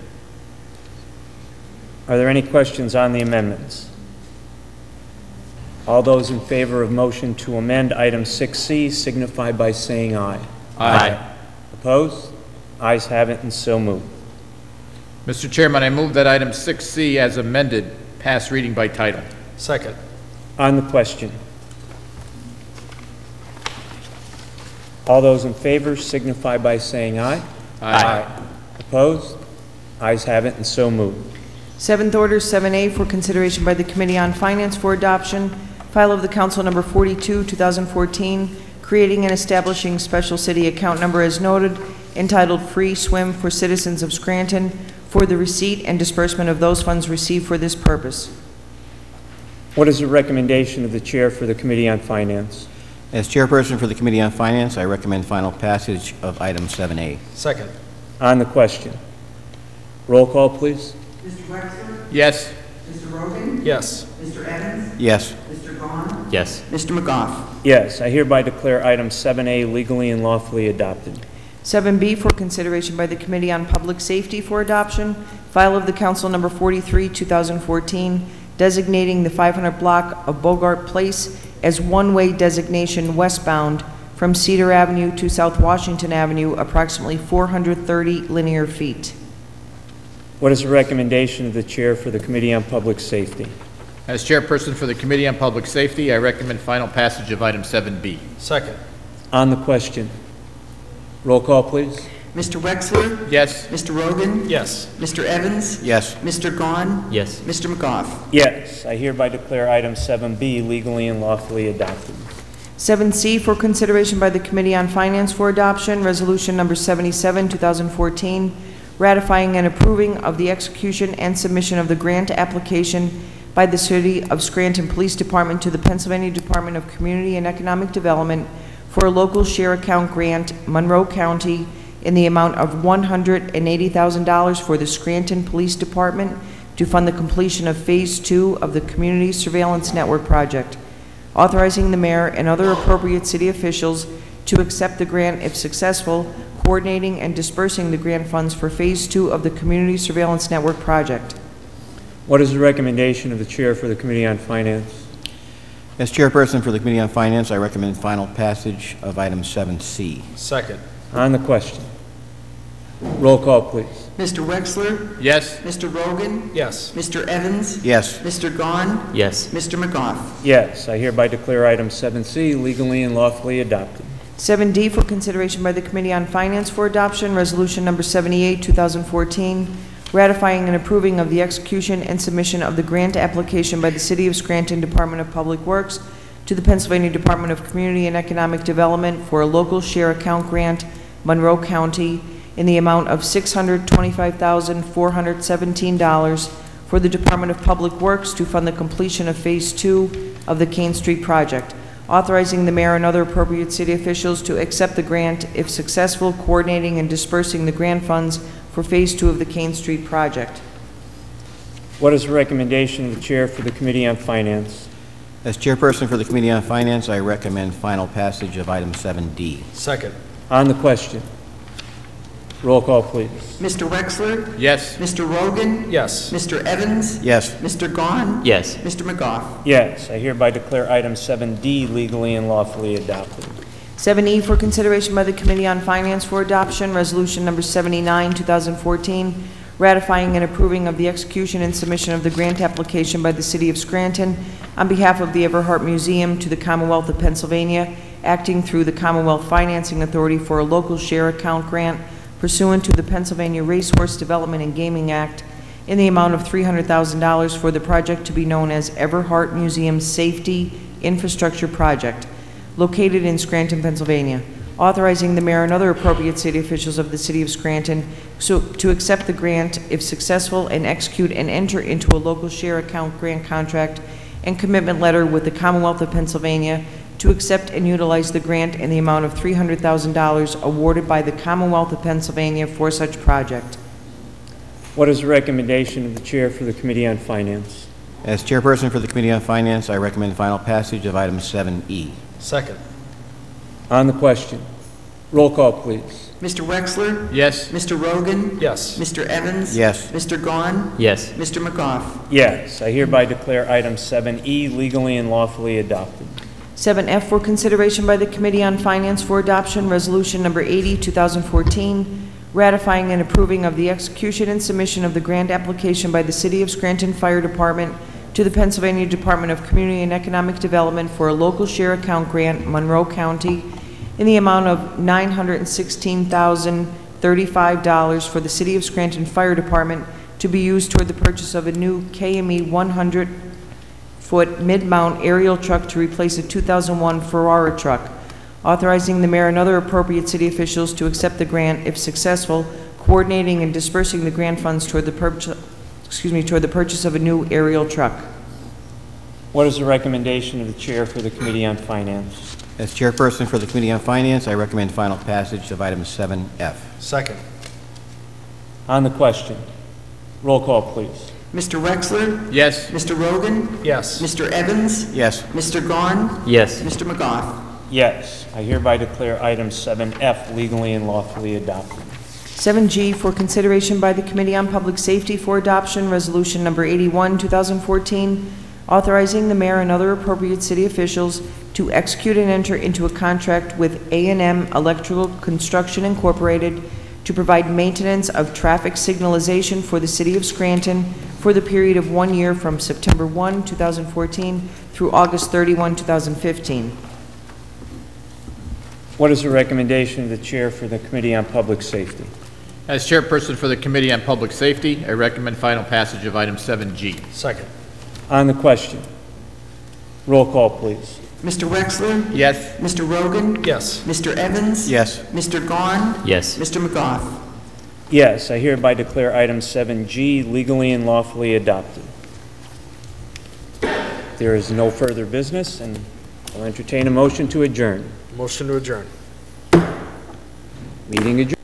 Are there any questions on the amendments? All those in favor of motion to amend item 6C signify by saying aye. Aye. Opposed? Ayes have it and so moved. Mr. Chairman, I move that item 6C as amended pass reading by title. Second. On the question, all those in favor signify by saying aye. Aye. Opposed? Ayes have it and so moved. Seventh order, 7A, for consideration by the Committee on Finance for adoption, file of the Council number 42, 2014, creating and establishing special city account number as noted, entitled Free Swim for Citizens of Scranton, for the receipt and disbursement of those funds received for this purpose. What is the recommendation of the Chair for the Committee on Finance? As chairperson for the Committee on Finance, I recommend final passage of item 7A. Second. On the question, roll call, please. Mr. Wexler? Yes. Mr. Rogan? Yes. Mr. Evans? Yes. Mr. Gahn? Yes. Mr. McGough? Yes, I hereby declare item 7A legally and lawfully adopted. 7B, for consideration by the Committee on Public Safety for adoption, file of the Council number 43, 2014, designating the 500 block of Bogart Place as one-way designation westbound from Cedar Avenue to South Washington Avenue, approximately 430 linear feet. What is the recommendation of the Chair for the Committee on Public Safety? As chairperson for the Committee on Public Safety, I recommend final passage of item 7B. Second. On the question, roll call, please. Mr. Wexler? Yes. Mr. Rogan? Yes. Mr. Evans? Yes. Mr. Gahn? Yes. Mr. McGough? Yes, I hereby declare item 7B legally and lawfully adopted. 7C, for consideration by the Committee on Finance for adoption, resolution number 77, 2014, ratifying and approving of the execution and submission of the grant application by the City of Scranton Police Department to the Pennsylvania Department of Community and Economic Development for a local share account grant, Monroe County, in the amount of $180,000 for the Scranton Police Department to fund the completion of Phase 2 of the Community Surveillance Network project, authorizing the mayor and other appropriate city officials to accept the grant if successful, coordinating and dispersing the grant funds for Phase 2 of the Community Surveillance Network project. What is the recommendation of the Chair for the Committee on Finance? As chairperson for the Committee on Finance, I recommend final passage of item 7C. Second. On the question, roll call, please. Mr. Wexler? Yes. Mr. Rogan? Yes. Mr. Evans? Yes. Mr. Gahn? Yes. Mr. McGough? Yes, I hereby declare item 7C legally and lawfully adopted. 7D, for consideration by the Committee on Finance for adoption, resolution number 78, 2014, ratifying and approving of the execution and submission of the grant application by the City of Scranton Department of Public Works to the Pennsylvania Department of Community and Economic Development for a local share account grant, Monroe County, in the amount of $625,417 for the Department of Public Works to fund the completion of Phase 2 of the Kane Street project, authorizing the mayor and other appropriate city officials to accept the grant if successful, coordinating and dispersing the grant funds for Phase 2 of the Kane Street project. What is the recommendation of the Chair for the Committee on Finance? As chairperson for the Committee on Finance, I recommend final passage of item 7D. Second. On the question, roll call, please. Mr. Wexler? Yes. Mr. Rogan? Yes. Mr. Evans? Yes. Mr. Gahn? Yes. Mr. McGough? Yes, I hereby declare item 7D legally and lawfully adopted. 7E, for consideration by the Committee on Finance for adoption, resolution number 79, 2014, ratifying and approving of the execution and submission of the grant application by the City of Scranton on behalf of the Everhart Museum to the Commonwealth of Pennsylvania, acting through the Commonwealth Financing Authority for a local share account grant pursuant to the Pennsylvania Racehorse Development and Gaming Act, in the amount of $300,000 for the project to be known as Everhart Museum Safety Infrastructure Project, located in Scranton, Pennsylvania, authorizing the mayor and other appropriate city officials of the city of Scranton to accept the grant if successful and execute and enter into a local share account grant contract and commitment letter with the Commonwealth of Pennsylvania to accept and utilize the grant in the amount of $300,000 awarded by the Commonwealth of Pennsylvania for such project. What is the recommendation of the chair for the Committee on Finance? As chairperson for the Committee on Finance, I recommend final passage of item 7E. Second. On the question, roll call, please. Mr. Wexler? Yes. Mr. Rogan? Yes. Mr. Evans? Yes. Mr. Gahn? Yes. Mr. McGough? Yes, I hereby declare item 7E legally and lawfully adopted. 7F for consideration by the Committee on Finance for adoption, Resolution Number 80, 2014, ratifying and approving of the execution and submission of the grant application by the City of Scranton Fire Department to the Pennsylvania Department of Community and Economic Development for a local share account grant, Monroe County, in the amount of $916,035 for the City of Scranton Fire Department to be used toward the purchase of a new KME 100-foot mid-mount aerial truck to replace a 2001 Ferrara truck, authorizing the mayor and other appropriate city officials to accept the grant if successful, coordinating and dispersing the grant funds toward the purchase of a new aerial truck. What is the recommendation of the chair for the Committee on Finance? As chairperson for the Committee on Finance, I recommend final passage of item 7F. Second. On the question, roll call, please. Mr. Wexler? Yes. Mr. Rogan? Yes. Mr. Evans? Yes. Mr. Gahn? Yes. Mr. McGough? Yes, I hereby declare item 7F legally and lawfully adopted. 7G for consideration by the Committee on Public Safety for adoption, Resolution Number 81, 2014, authorizing the mayor and other appropriate city officials to execute and enter into a contract with A&M Electrical Construction Incorporated to provide maintenance of traffic signalization for the City of Scranton for the period of 1 year from September 1, 2014 through August 31, 2015. What is the recommendation of the chair for the Committee on Public Safety? As chairperson for the Committee on Public Safety, I recommend final passage of item 7G. Second. On the question, roll call, please. Mr. Wexler? Yes. Mr. Rogan? Yes. Mr. Evans? Yes. Mr. Gahn? Yes. Mr. McGough? Yes, I hereby declare item 7G legally and lawfully adopted. There is no further business, and I'll entertain a motion to adjourn. Motion to adjourn. Meeting adjourned.